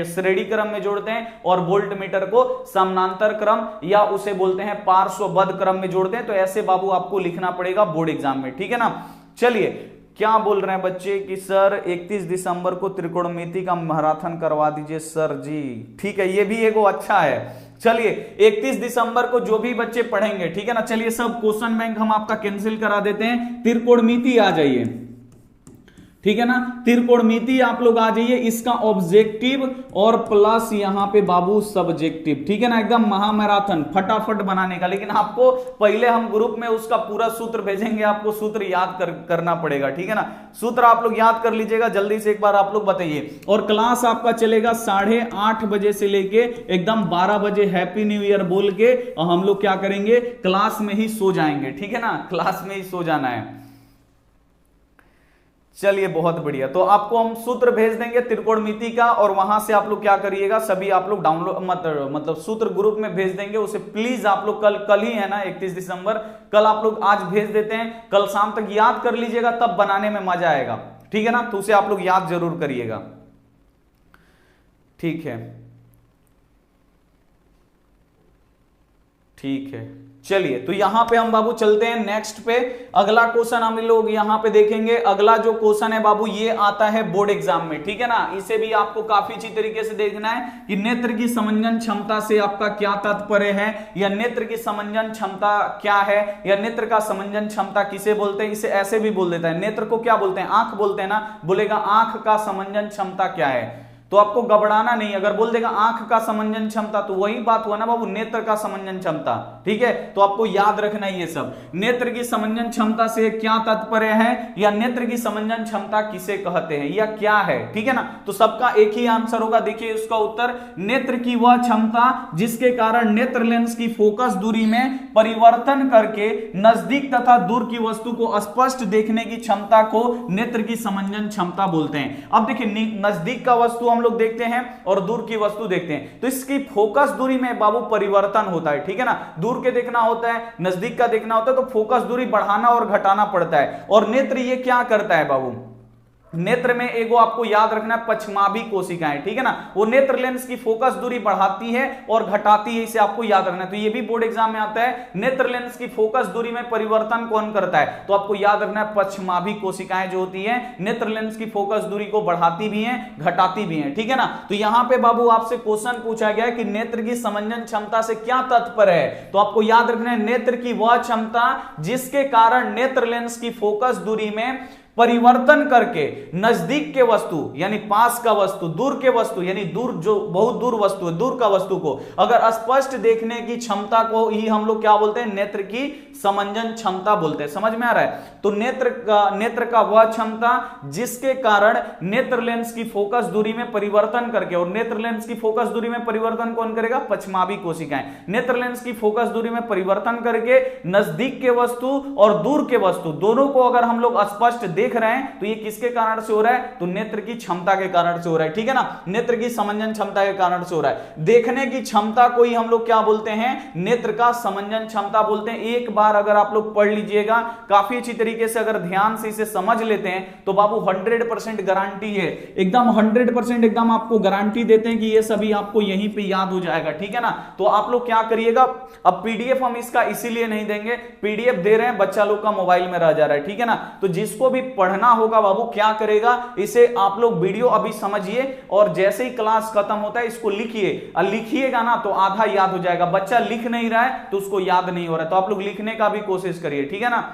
श्रेणी क्रम में जोड़ते हैं और वोल्ट मीटर को समानांतर क्रम या उसे बोलते हैं पार्श्वबद्ध क्रम में जोड़ते हैं। तो ऐसे बाबू आपको लिखना पड़ेगा बोर्ड एग्जाम में, ठीक है ना। चलिए क्या बोल रहे हैं बच्चे कि सर 31 दिसंबर को त्रिकोणमिति का मैराथन करवा दीजिए सर जी। ठीक है, ये भी एगो अच्छा है। चलिए 31 दिसंबर को जो भी बच्चे पढ़ेंगे, ठीक है ना। चलिए सब क्वेश्चन बैंक हम आपका कैंसिल करा देते हैं, त्रिकोणमिति आ जाइए, ठीक है ना। त्रिकोणमिति आप लोग आ जाइए, इसका ऑब्जेक्टिव और प्लस यहां पे बाबू सब्जेक्टिव, ठीक है ना। एकदम महामैराथन फटाफट बनाने का। लेकिन आपको पहले हम ग्रुप में उसका पूरा सूत्र भेजेंगे, आपको सूत्र याद करना पड़ेगा, ठीक है ना। सूत्र आप लोग याद कर लीजिएगा, जल्दी से एक बार आप लोग बताइए। और क्लास आपका चलेगा 8:30 बजे से लेके एकदम 12 बजे हैप्पी न्यू ईयर बोल के हम लोग क्या करेंगे, क्लास में ही सो जाएंगे, ठीक है ना। क्लास में ही सो जाना है। चलिए बहुत बढ़िया। तो आपको हम सूत्र भेज देंगे त्रिकोणमिति का, और वहां से आप लोग क्या करिएगा, सभी आप लोग डाउनलोड मतलब सूत्र ग्रुप में भेज देंगे उसे। प्लीज आप लोग कल ही है ना 31 दिसंबर, कल आप लोग, आज भेज देते हैं, कल शाम तक याद कर लीजिएगा, तब बनाने में मजा आएगा, ठीक है ना। तो उसे आप लोग याद जरूर करिएगा, ठीक है, ठीक है। चलिए तो यहां पे हम बाबू चलते हैं नेक्स्ट पे। अगला क्वेश्चन हम लोग यहां पे देखेंगे। अगला जो क्वेश्चन है बाबू ये आता है बोर्ड एग्जाम में, ठीक है ना। इसे भी आपको काफी अच्छी तरीके से देखना है कि नेत्र की समंजन क्षमता से आपका क्या तात्पर्य है, या नेत्र की समंजन क्षमता क्या है, या नेत्र का समंजन क्षमता किसे बोलते हैं। इसे ऐसे भी बोल देता है, नेत्र को क्या बोलते हैं, आंख बोलते हैं ना, बोलेगा आंख का समंजन क्षमता क्या है। तो आपको घबराना नहीं, अगर बोल देगा आंख का समंजन क्षमता तो वही बात हुआ ना बाबू, नेत्र का समंजन क्षमता, ठीक है। तो आपको याद रखना है ये सब, नेत्र की समंजन क्षमता से क्या तात्पर्य है, या नेत्र की समंजन क्षमता किसे कहते हैं, या क्या है, ठीक है ना। तो सबका एक ही आंसर होगा, देखिए उसका उत्तर, नेत्र की वह क्षमता जिसके कारण नेत्र लेंस की फोकस दूरी में परिवर्तन करके नजदीक तथा दूर की वस्तु को स्पष्ट देखने की क्षमता को नेत्र की समंजन क्षमता बोलते हैं। अब देखिए नजदीक का वस्तु हम लोग देखते हैं और दूर की वस्तु देखते हैं, तो इसकी फोकस दूरी में बाबू परिवर्तन होता है, ठीक है ना। दूर के देखना होता है, नजदीक का देखना होता है, तो फोकस दूरी बढ़ाना और घटाना पड़ता है। और नेत्र ये क्या करता है बाबू, नेत्र में एगो आपको याद रखना है पश्चिमाभी कोशिकाएं, ठीक है ना। वो नेत्र लेंस की फोकस दूरी बढ़ाती है और घटाती है, इसे आपको याद रखना है। तो ये भी बोर्ड एग्जाम में आता है, नेत्र लेंस की फोकस दूरी में परिवर्तन कौन करता है, तो आपको याद रखना है पश्चिमाभी कोशिकाएं जो होती है नेत्र लेंस की फोकस दूरी को बढ़ाती भी है घटाती भी है, ठीक है ना। तो यहां पे बाबू आपसे क्वेश्चन पूछा गया है कि नेत्र की समंजन क्षमता से क्या तात्पर्य है, तो आपको याद रखना है नेत्र की वह क्षमता जिसके कारण नेत्र लेंस की फोकस दूरी में परिवर्तन करके नजदीक के वस्तु यानी पास का वस्तु, दूर के वस्तु यानी दूर जो बहुत दूर वस्तु है, दूर का वस्तु को अगर स्पष्ट देखने की क्षमता को ही हम लोग क्या बोलते हैं, नेत्र की समंजन क्षमता बोलते हैं। समझ में आ रहा है। तो नेत्र का वह क्षमता जिसके कारण नेत्र लेंस की फोकस दूरी में परिवर्तन करके, और नेत्र लेंस की फोकस दूरी में परिवर्तन कौन करेगा, पश्चिमाभी कोशिकाएं। नेत्र लेंस की फोकस दूरी में परिवर्तन करके नजदीक के वस्तु और दूर के वस्तु दोनों को अगर हम लोग स्पष्ट देख रहे हैं तो ये किसके कारण से हो रहा है, तो नेत्र की क्षमता के कारण से हो रहा है, ठीक है ना। नेत्र की समंजन क्षमता के कारण से हो रहा है। देखने की क्षमता को ही हम लोग क्या बोलते हैं, नेत्र का समंजन क्षमता बोलते हैं। एक बार अगर आप लोग पढ़ लीजिएगा काफी अच्छी तरीके से, अगर ध्यान से इसे समझ लेते हैं तो बाबू 100% गारंटी है, एकदम 100% एकदम आपको गारंटी देते हैं कि ये सभी आपको यहीं पे याद हो जाएगा, ठीक है ना। तो आप लोग क्या करिएगा, अब पीडीएफ हम इसका इसीलिए नहीं देंगे, पीडीएफ दे रहे हैं बच्चा लोग का मोबाइल में रह जा रहा है, ठीक है ना। तो जिसको भी पढ़ना होगा बाबू क्या करेगा, इसे आप लोग वीडियो अभी समझिए और जैसे ही क्लास खत्म होता है इसको लिखिए, और लिखिएगा ना तो आधा याद हो जाएगा। बच्चा लिख नहीं रहा है तो उसको याद नहीं हो रहा है, तो आप लोग लिखने का भी कोशिश करिए, ठीक है ना।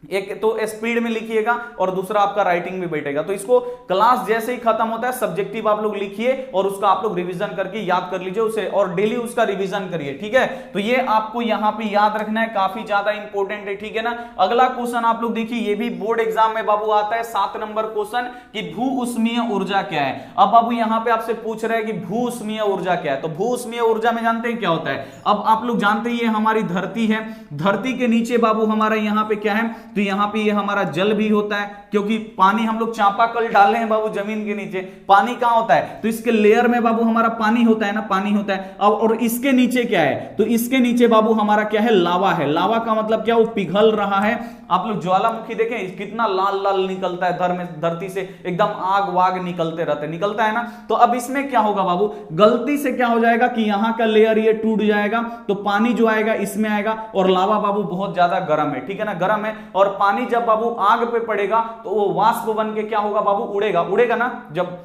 एक तो स्पीड में लिखिएगा और दूसरा आपका राइटिंग भी बैठेगा। तो इसको क्लास जैसे ही खत्म होता है सब्जेक्टिव आप लोग लिखिए और उसका आप लोग रिवीजन करके याद कर लीजिए उसे, और डेली उसका रिवीजन करिए, ठीक है। तो ये आपको यहां पे याद रखना है, काफी ज्यादा इंपॉर्टेंट है, ठीक है ना। अगला क्वेश्चन आप लोग देखिए, ये भी बोर्ड एग्जाम में बाबू आता है 7 नंबर क्वेश्चन कि भू उष्मीय ऊर्जा क्या है। अब बाबू यहां पे आपसे पूछ रहे हैं कि भू उष्मीय ऊर्जा क्या है। तो भू उष्मीय ऊर्जा में जानते हैं क्या होता है। अब आप लोग जानते हैं ये हमारी धरती है, धरती के नीचे बाबू हमारा यहां पे क्या है, तो यहां पे ये हमारा जल भी होता है, क्योंकि पानी हम लोग चापाकल डाले हैं बाबू जमीन के नीचे, पानी कहां होता है, तो इसके लेयर में बाबू हमारा पानी होता है ना, पानी होता है। अब और इसके नीचे क्या है, तो इसके नीचे बाबू हमारा क्या है, लावा है। लावा का मतलब क्या, वो पिघल रहा है। आप लोग ज्वालामुखी देखें कितना लाल लाल निकलता है धरती से, एकदम आग वाग निकलते रहते, निकलता है ना। तो अब इसमें क्या होगा बाबू, गलती से क्या हो जाएगा कि यहां का लेयर ये टूट जाएगा, तो पानी जो आएगा इसमें आएगा, और लावा बाबू बहुत ज्यादा गर्म है, ठीक है ना, गर्म है। और पानी जब बाबू आग पे पड़ेगा तो वो वाष्प बन के क्या होगा बाबू, उड़ेगा, उड़ेगा ना। जब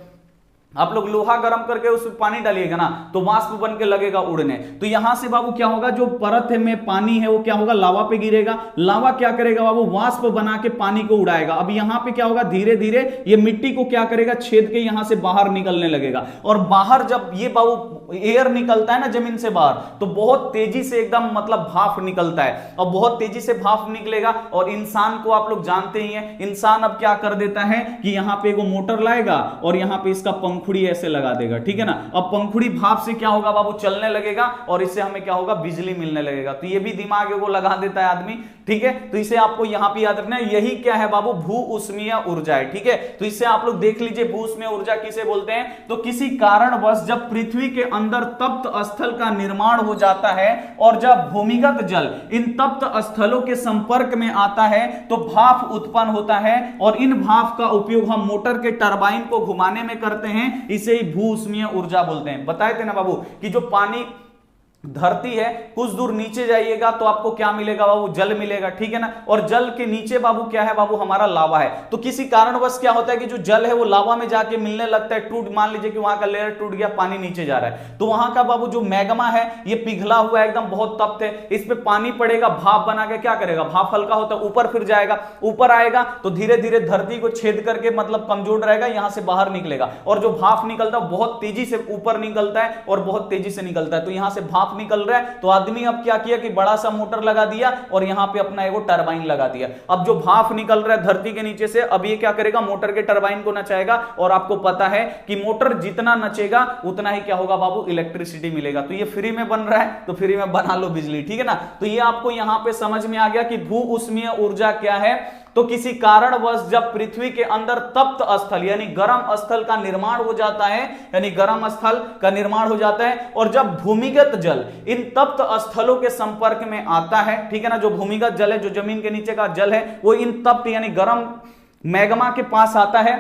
आप लोग लोहा गर्म करके उसमें पानी डालिएगा ना तो वाष्प बन के लगेगा उड़ने। तो यहां से बाबू क्या होगा, जो परत में पानी है वो क्या होगा, लावा पे गिरेगा। लावा क्या करेगा बाबू, वाष्प बना के पानी को उड़ाएगा। अब यहां पे क्या होगा, धीरे धीरे ये मिट्टी को क्या करेगा, छेद के यहां से बाहर निकलने लगेगा। और बाहर जब ये बाबू एयर निकलता है ना जमीन से बाहर, तो बहुत तेजी से एकदम मतलब भाप निकलता है, और बहुत तेजी से भाप निकलेगा। और इंसान को आप लोग जानते ही हैं, इंसान अब क्या कर देता है कि यहां पे एगो मोटर लाएगा और यहां पे इसका पंखा पंखुड़ी ऐसे लगा देगा, ठीक है ना। अब पंखुड़ी भाप से क्या होगा बाबू, चलने लगेगा और इससे हमें क्या होगा, बिजली मिलने लगेगा। तो ये भी दिमाग को लगा देता है आदमी, ठीक है। तो इसे आपको यहां पे याद रखना है, यही क्या है बाबू, भू उष्मीय ऊर्जा है, ठीक है। तो इससे आप लोग देख लीजिए भू उष्मीय ऊर्जा किसे बोलते हैं, तो किसी कारणवश जब पृथ्वी के अंदर तप्त स्थल का निर्माण हो जाता है और जब भूमिगत जल इन तप्त स्थलों के संपर्क में आता है तो भाप उत्पन्न होता है, और इन भाप का उपयोग हम मोटर के टरबाइन को घुमाने में करते हैं, इसे ही भू उष्मीय ऊर्जा बोलते हैं। बताए थे ना बाबू कि जो पानी धरती है, कुछ दूर नीचे जाइएगा तो आपको क्या मिलेगा बाबू, जल मिलेगा, ठीक है ना। और जल के नीचे बाबू क्या है बाबू, हमारा लावा है। तो किसी कारणवश क्या होता है कि जो जल है वो लावा में जाके मिलने लगता है, टूट, मान लीजिए कि वहां का लेयर टूट गया, पानी नीचे जा रहा है, तो वहां का बाबू जो मैग्मा है ये पिघला हुआ है, एकदम बहुत तप्त है, इस पे पानी पड़ेगा, भाप बना के क्या करेगा, भाप हल्का होता है ऊपर फिर जाएगा, ऊपर आएगा तो धीरे धीरे धरती को छेद करके मतलब कमजोर रहेगा, यहां से बाहर निकलेगा, और जो भाप निकलता है बहुत तेजी से ऊपर निकलता है और बहुत तेजी से निकलता है। तो यहां से भाप निकल रहा है, तो आदमी अब क्या किया कि बड़ा सा मोटर लगा दिया और यहां पे अपना एगो टरबाइन लगा दिया। अब जो भाप निकल रहा है धरती के नीचे से, अब ये क्या करेगा, मोटर के टरबाइन को नचाएगा, और आपको पता है कि मोटर जितना नचेगा उतना ही क्या होगा बाबू, इलेक्ट्रिसिटी मिलेगा। तो ये फ्री में बन रहा है तो फ्री में बना लो बिजली, ठीक है ना। तो ये आपको यहां पे समझ में आ गया कि भू उष्मीय ऊर्जा क्या है। तो किसी कारणवश जब पृथ्वी के अंदर तप्त स्थल यानी गर्म स्थल का निर्माण हो जाता है, यानी गर्म स्थल का निर्माण हो जाता है, और जब भूमिगत जल इन तप्त स्थलों के संपर्क में आता है, ठीक है ना, जो भूमिगत जल है, जो जमीन के नीचे का जल है, वो इन तप्त यानी गर्म मैग्मा के पास आता है,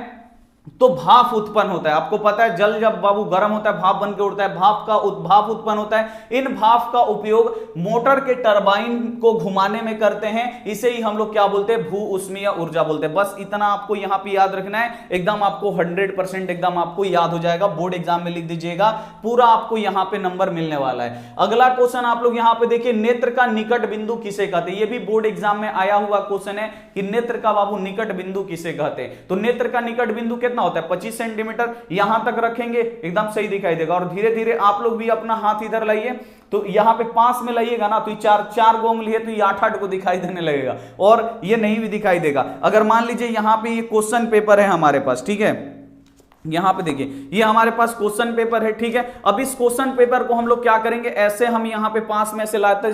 तो भाप उत्पन्न होता है। आपको पता है जल जब बाबू गर्म होता है भाप बन के उड़ता है, भाप उत्पन्न होता है। इन भाप का उपयोग मोटर के टरबाइन को घुमाने में करते हैं, इसे ही हम लोग क्या बोलते हैं, भू उष्मीय ऊर्जा बोलते हैं। बस इतना आपको यहां पे याद रखना है, एकदम आपको 100% एकदम आपको याद हो जाएगा, बोर्ड एग्जाम में लिख दीजिएगा, पूरा आपको यहां पे नंबर मिलने वाला है। अगला क्वेश्चन आप लोग यहां पे देखिए, नेत्र का निकट बिंदु किसे कहते हैं। यह भी बोर्ड एग्जाम में आया हुआ क्वेश्चन है कि नेत्र का बाबू निकट बिंदु किसे कहते हैं। तो नेत्र का निकट बिंदु कितना होता है, 25 सेंटीमीटर। यहां तक रखेंगे एकदम सही दिखाई देगा, और धीरे धीरे आप लोग भी अपना हाथ इधर लाइए, तो यहां पे पास में लाइएगा ना, तो ये चार गो उंगली है, तो ये 8 को दिखाई देने लगेगा, और ये नहीं भी दिखाई देगा। अगर मान लीजिए यहां पे ये क्वेश्चन पेपर है हमारे पास, ठीक है, यहां पे देखिए ये हमारे पास क्वेश्चन पेपर है, ठीक है। अब इस क्वेश्चन पेपर को हम लोग क्या करेंगे, ऐसे हम यहां पे पास में ऐसे लाते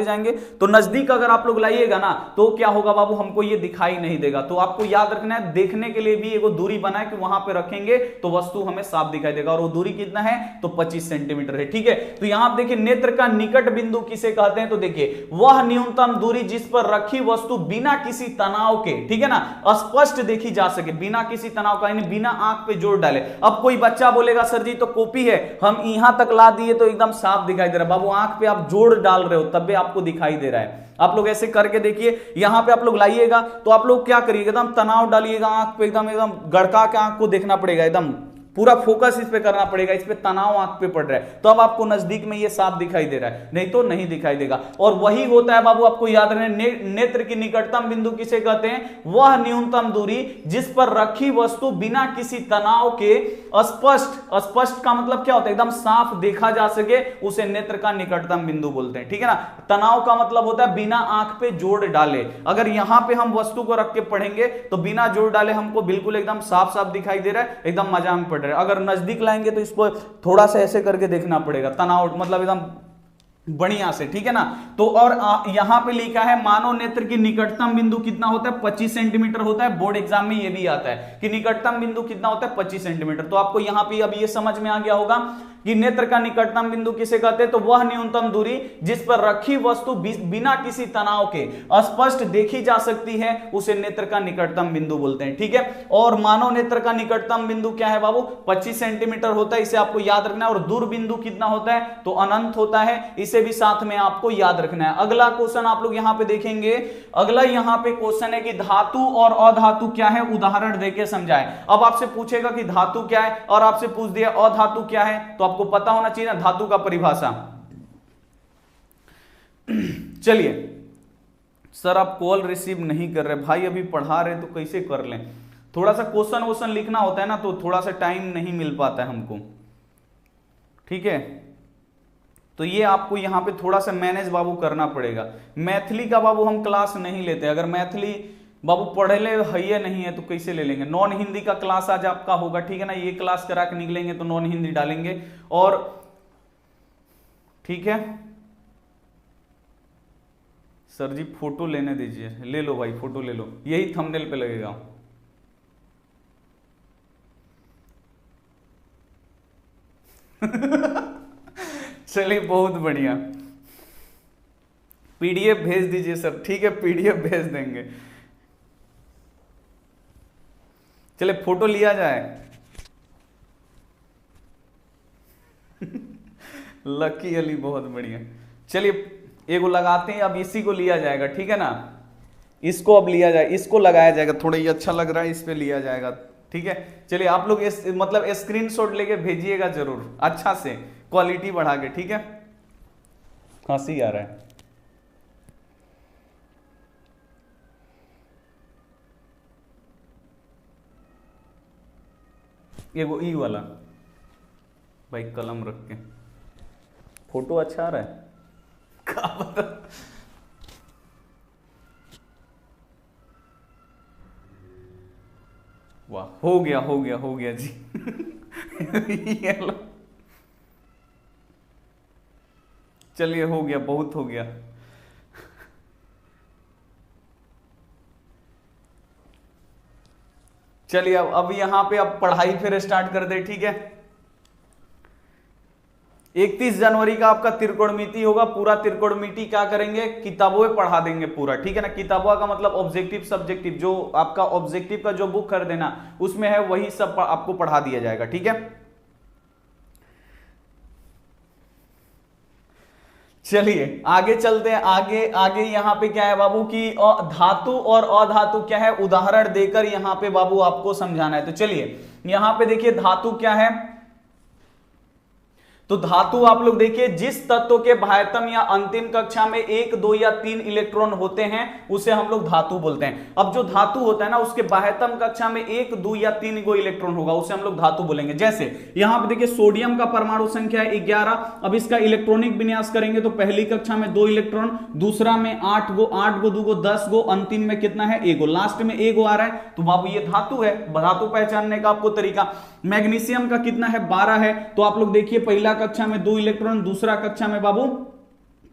जाएंगे, तो नजदीक अगर आप लोग लाइएगा ना तो क्या होगा बाबू, हमको ये दिखाई नहीं देगा। तो आपको याद रखना है, देखने के लिए भी एगो दूरी बनाए कि वहां पे रखेंगे तो वस्तु हमें साफ दिखाई देगा, और वो दूरी कितना है, तो 25 सेंटीमीटर है, ठीक है। तो यहां आप देखिए नेत्र का निकट बिंदु किसे कहते हैं, तो देखिए वह न्यूनतम दूरी जिस पर रखी वस्तु बिना किसी तनाव के, ठीक है ना, स्पष्ट देखी जा सके, बिना किसी तनाव का, यानी बिना आंख पे जोर डाले। अब कोई बच्चा बोलेगा सर जी तो कॉपी है, हम यहां तक ला दिए तो एकदम साफ दिखाई दे रहा है। बाबू आंख पे आप जोड़ डाल रहे हो तब भी आपको दिखाई दे रहा है। आप लोग ऐसे करके देखिए, यहां पे आप लोग लाइएगा तो आप लोग क्या करिएगा, एकदम तनाव डालिएगा आंख पे, एकदम गड़का के आंख को देखना पड़ेगा, एकदम पूरा फोकस इस पे करना पड़ेगा, इस पे तनाव आंख पे पड़ रहा है, तो अब आपको नजदीक में ये साफ दिखाई दे रहा है, नहीं तो नहीं दिखाई देगा। और वही होता है बाबू, आपको याद रखना, नेत्र की निकटतम बिंदु किसे कहते हैं, वह न्यूनतम दूरी जिस पर रखी वस्तु बिना किसी तनाव के स्पष्ट का मतलब क्या होता है, एकदम साफ देखा जा सके, उसे नेत्र का निकटतम बिंदु बोलते हैं, ठीक है ना। तनाव का मतलब होता है बिना आंख पे जोड़ डाले। अगर यहां पे हम वस्तु को रख के पढ़ेंगे तो बिना जोड़ डाले हमको बिल्कुल एकदम साफ साफ दिखाई दे रहा है, एकदम मजा में पड़ रहा है। अगर नजदीक लाएंगे तो इसको थोड़ा सा ऐसे करके देखना पड़ेगा, तनाव मतलब एकदम बढ़िया से, ठीक है ना। तो और यहां पे लिखा है मानव नेत्र की निकटतम बिंदु कितना होता है, 25 सेंटीमीटर होता है। बोर्ड एग्जाम में ये भी आता है कि निकटतम बिंदु कितना होता है, 25 सेंटीमीटर। तो आपको यहां पे अब ये समझ में आ गया होगा कि नेत्र का निकटतम बिंदु किसे कहते हैं, तो वह न्यूनतम दूरी जिस पर रखी वस्तु बिना किसी तनाव के स्पष्ट देखी जा सकती है, उसे नेत्र का निकटतम बिंदु बोलते हैं, ठीक है। और मानव नेत्र का निकटतम बिंदु क्या है बाबू, 25 सेंटीमीटर होता है, इसे आपको याद रखना है। और दूर बिंदु कितना होता है, तो अनंत होता है, इसे भी साथ में आपको याद रखना है। अगला क्वेश्चन आप लोग यहां पे देखेंगे, अगला यहां पे क्वेश्चन है कि धातु और अधातु क्या है, उदाहरण देके समझाएं। अब आपसे पूछेगा कि धातु क्या है और आपसे पूछ दिया अधातु क्या है, तो आपको पता होना चाहिए ना धातु का परिभाषा। चलिए सर आप कॉल रिसीव नहीं कर रहे भाई, अभी पढ़ा रहे तो कैसे कर लें, थोड़ा सा क्वेश्चन लिखना होता है ना, तो थोड़ा सा टाइम नहीं मिल पाता है हमको, ठीक है। तो ये आपको यहां पे थोड़ा सा मैनेज बाबू करना पड़ेगा। मैथिली का बाबू हम क्लास नहीं लेते, अगर मैथिली बाबू पढ़े ले है या नहीं है तो कैसे ले लेंगे। नॉन हिंदी का क्लास आज आपका होगा, ठीक है ना, ये क्लास करा के निकलेंगे तो नॉन हिंदी डालेंगे। और ठीक है सर जी फोटो लेने दीजिए, ले लो भाई फोटो ले लो, यही थंबनेल पे लगेगा। चलिए बहुत बढ़िया, पीडीएफ भेज दीजिए सर, ठीक है पीडीएफ भेज देंगे। चलिए फोटो लिया जाए। लकी अली बहुत बढ़िया। चलिए एगो लगाते हैं, अब इसी को लिया जाएगा, ठीक है ना, इसको अब लिया जाए, इसको लगाया जाएगा, थोड़ा ये अच्छा लग रहा है, इस पे लिया जाएगा, ठीक है। चलिए आप लोग इस मतलब स्क्रीनशॉट लेके भेजिएगा जरूर, अच्छा से क्वालिटी बढ़ा के, ठीक है। हंसी आ रहा है। एगो ई वाला भाई कलम रख के फोटो अच्छा आ रहा है, क्या पता। वाह हो गया हो गया हो गया जी। ये लो, चलिए हो गया, बहुत हो गया। चलिए अब यहां पे अब पढ़ाई फिर स्टार्ट कर दे, ठीक है। 31 जनवरी का आपका त्रिकोणमिति होगा, पूरा त्रिकोणमिति क्या करेंगे, किताबों में पढ़ा देंगे पूरा, ठीक है ना। किताबों का मतलब ऑब्जेक्टिव सब्जेक्टिव, जो आपका ऑब्जेक्टिव का जो बुक कर देना उसमें है वही सब आपको पढ़ा दिया जाएगा, ठीक है। चलिए आगे चलते हैं, आगे आगे यहां पे क्या है बाबू की धातु और अधातु क्या है, उदाहरण देकर यहां पे बाबू आपको समझाना है। तो चलिए यहां पे देखिए धातु क्या है, तो धातु आप लोग देखिए जिस तत्व के बाह्यतम या अंतिम कक्षा में 1, 2 या 3 इलेक्ट्रॉन होते हैं उसे हम लोग धातु बोलते हैं। अब जो धातु होता है ना उसके बाह्यतम कक्षा में 1, 2 या 3 गो इलेक्ट्रॉन होगा, उसे हम लोग धातु बोलेंगे। जैसे यहां पे देखिए सोडियम का परमाणु संख्या है 11, अब इसका इलेक्ट्रॉनिक विन्यास करेंगे तो पहली कक्षा में 2 इलेक्ट्रॉन, दूसरा में 8 गो, 8 गो 2 गो 10 गो, अंतिम में कितना है 1 गो, लास्ट में 1 गो आ रहा है, तो बाबू ये धातु है। धातु पहचानने का आपको तरीका, मैग्नीशियम का कितना है 12 है, तो आप लोग देखिए पहला कक्षा में 2 इलेक्ट्रॉन, दूसरा कक्षा में बाबू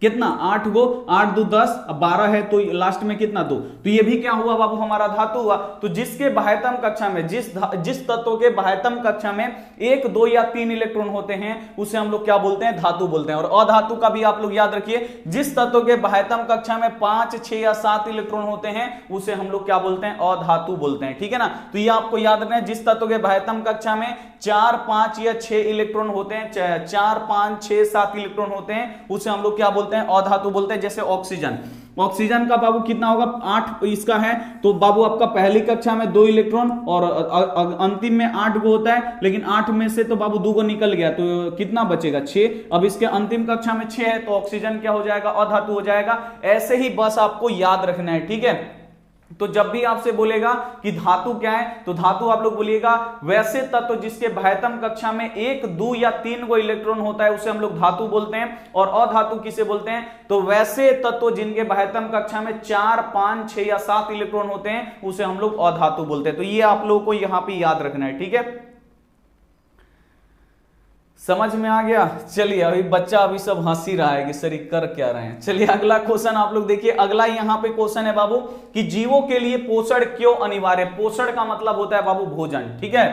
कितना 8 गो, 8 2 10, अब 12 है तो लास्ट में कितना 2, तो ये भी क्या हुआ बाबू हमारा धातु हुआ। तो जिसके बाह्यतम कक्षा में जिस तत्व के बाह्यतम कक्षा में 1, 2 या 3 इलेक्ट्रॉन होते हैं उसे हम लोग क्या बोलते हैं, धातु बोलते हैं। और अधातु का भी आप लोग याद रखिए, जिस तत्व के बाह्यतम कक्षा में 5, 6 या 7 इलेक्ट्रॉन होते हैं उसे हम लोग क्या बोलते हैं, अधातु बोलते हैं, ठीक है ना। तो ये आपको याद रखना है, जिस तत्व के बाह्यतम कक्षा में 4, 5 या 6 इलेक्ट्रॉन होते हैं, 4, 5, 6, 7 इलेक्ट्रॉन होते हैं, उसे हम लोग क्या बोलते हैं, अधातु बोलते हैं। जैसे ऑक्सीजन, ऑक्सीजन का बाबू कितना होगा 8 इसका है, तो बाबू आपका पहली कक्षा में 2 इलेक्ट्रॉन और अंतिम में 8 गो होता है, लेकिन 8 में से तो बाबू 2 गो निकल गया तो कितना बचेगा 6। अब इसके अंतिम कक्षा में 6 है तो ऑक्सीजन क्या हो जाएगा, अधातु हो जाएगा। ऐसे ही बस आपको याद रखना है, ठीक है। तो जब भी आपसे बोलेगा कि धातु क्या है, तो धातु आप लोग बोलिएगा वैसे तत्व जिसके बाह्यतम कक्षा में 1, 2 या 3 गो इलेक्ट्रॉन होता है उसे हम लोग धातु बोलते हैं। और अधातु किसे बोलते हैं, तो वैसे तत्व जिनके बाह्यतम कक्षा में 4, 5, 6 या 7 इलेक्ट्रॉन होते हैं उसे हम लोग अधातु बोलते हैं। तो ये आप लोगों को यहां पे याद रखना है, ठीक है। समझ में आ गया। चलिए अभी बच्चा अभी सब हंसी रहा है कि सर कर क्या रहे हैं। चलिए अगला क्वेश्चन आप लोग देखिए, अगला यहाँ पे क्वेश्चन है बाबू कि जीवों के लिए पोषण क्यों अनिवार्य। पोषण का मतलब होता है बाबू भोजन, ठीक है।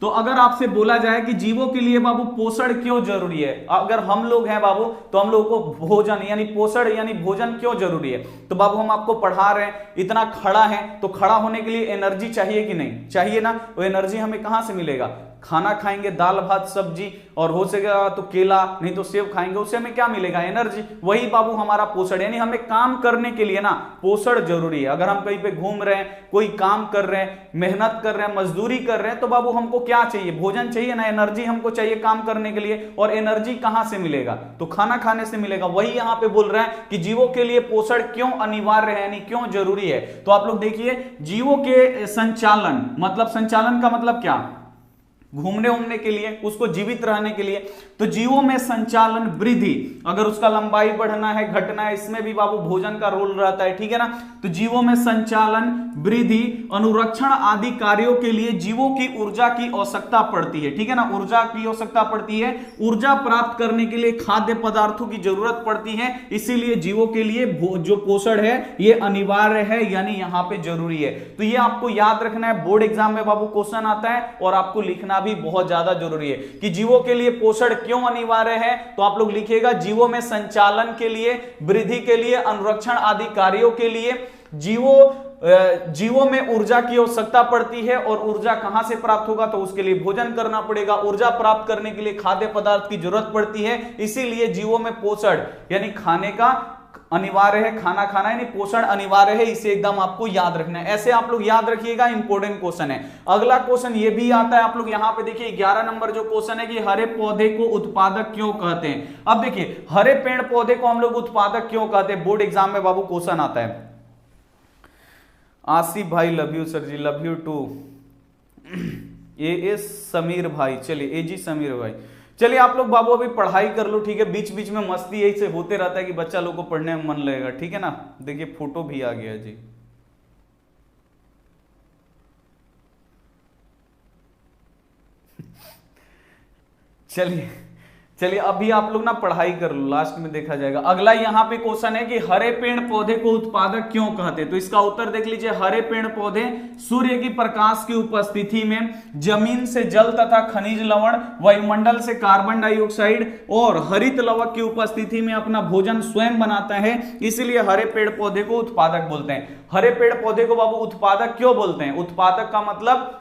तो अगर आपसे बोला जाए कि जीवों के लिए बाबू पोषण क्यों जरूरी है, अगर हम लोग हैं बाबू तो हम लोग को भोजन यानी पोषण यानी भोजन क्यों जरूरी है, तो बाबू हम आपको पढ़ा रहे हैं, इतना खड़ा है तो खड़ा होने के लिए एनर्जी चाहिए कि नहीं चाहिए ना। वो एनर्जी हमें कहां से मिलेगा, खाना खाएंगे दाल भात सब्जी और हो सकेगा तो केला नहीं तो सेब खाएंगे, उससे हमें क्या मिलेगा, एनर्जी। वही बाबू हमारा पोषण, यानी हमें काम करने के लिए ना पोषण जरूरी है। अगर हम कहीं पे घूम रहे हैं, कोई काम कर रहे हैं, मेहनत कर रहे हैं, मजदूरी कर रहे हैं, तो बाबू हमको क्या चाहिए, भोजन चाहिए ना, एनर्जी हमको चाहिए काम करने के लिए। और एनर्जी कहां से मिलेगा, तो खाना खाने से मिलेगा। वही यहां पे बोल रहे हैं कि जीवों के लिए पोषण क्यों अनिवार्य है यानी क्यों जरूरी है। तो आप लोग देखिए जीवों के संचालन, मतलब संचालन का मतलब क्या, घूमने उमने के लिए, उसको जीवित रहने के लिए। तो जीवों में संचालन वृद्धि, अगर उसका लंबाई बढ़ना है घटना है, इसमें भी बाबू भोजन का रोल रहता है, ठीक है ना। तो जीवों में संचालन वृद्धि अनुरक्षण आदि कार्यों के लिए जीवों की ऊर्जा की आवश्यकता पड़ती है, ठीक है ना, ऊर्जा की आवश्यकता पड़ती है। ऊर्जा प्राप्त करने के लिए खाद्य पदार्थों की जरूरत पड़ती है, इसीलिए जीवों के लिए जो पोषण है ये अनिवार्य है, यानी यहां पे जरूरी है। तो ये आपको याद रखना है, बोर्ड एग्जाम में बाबू क्वेश्चन आता है और आपको लिखना भी बहुत ज्यादा जरूरी है कि जीवों के लिए पोषण क्यों अनिवार्य है। तो आप लोग लिखिएगा जीवों में संचालन के लिए, वृद्धि के लिए, अनुरक्षण आदि कार्यों के लिए जीवों में ऊर्जा की आवश्यकता पड़ती है। और ऊर्जा कहां से प्राप्त होगा, तो उसके लिए भोजन करना पड़ेगा। ऊर्जा प्राप्त करने के लिए खाद्य पदार्थ की जरूरत पड़ती है, इसीलिए जीवों में पोषण यानी खाने का अनिवार्य है, खाना खाना यानी पोषण अनिवार्य है। इसे एकदम आपको याद रखना है, ऐसे आप लोग याद रखिएगा, इंपॉर्टेंट क्वेश्चन है। अगला क्वेश्चन ये भी आता है, आप लोग यहां पे देखिए 11 नंबर जो क्वेश्चन है कि हरे पौधे को उत्पादक क्यों कहते हैं। अब देखिए हरे पेड़ पौधे को हम लोग उत्पादक क्यों कहते हैं, बोर्ड एग्जाम में बाबू क्वेश्चन आता है। आसिफ भाई love you sir ji, love you too. ए समीर भाई, चलिए ए जी समीर भाई, चलिए आप लोग बाबू अभी पढ़ाई कर लो, ठीक है। बीच बीच में मस्ती यही से होते रहता है कि बच्चा लोग को पढ़ने में मन लगेगा, ठीक है ना। देखिए फोटो भी आ गया जी। चलिए अभी आप लोग ना पढ़ाई कर लो, लास्ट में देखा जाएगा। अगला यहाँ पे क्वेश्चन है कि हरे पेड़ पौधे को उत्पादक क्यों कहते हैं। तो इसका उत्तर देख लीजिए, हरे पेड़ पौधे सूर्य की प्रकाश की उपस्थिति में जमीन से जल तथा खनिज लवण, वायुमंडल से कार्बन डाइऑक्साइड और हरित लवक की उपस्थिति में अपना भोजन स्वयं बनाता है, इसलिए हरे पेड़ पौधे को उत्पादक बोलते हैं। हरे पेड़ पौधे को बाबू उत्पादक क्यों बोलते हैं, उत्पादक का मतलब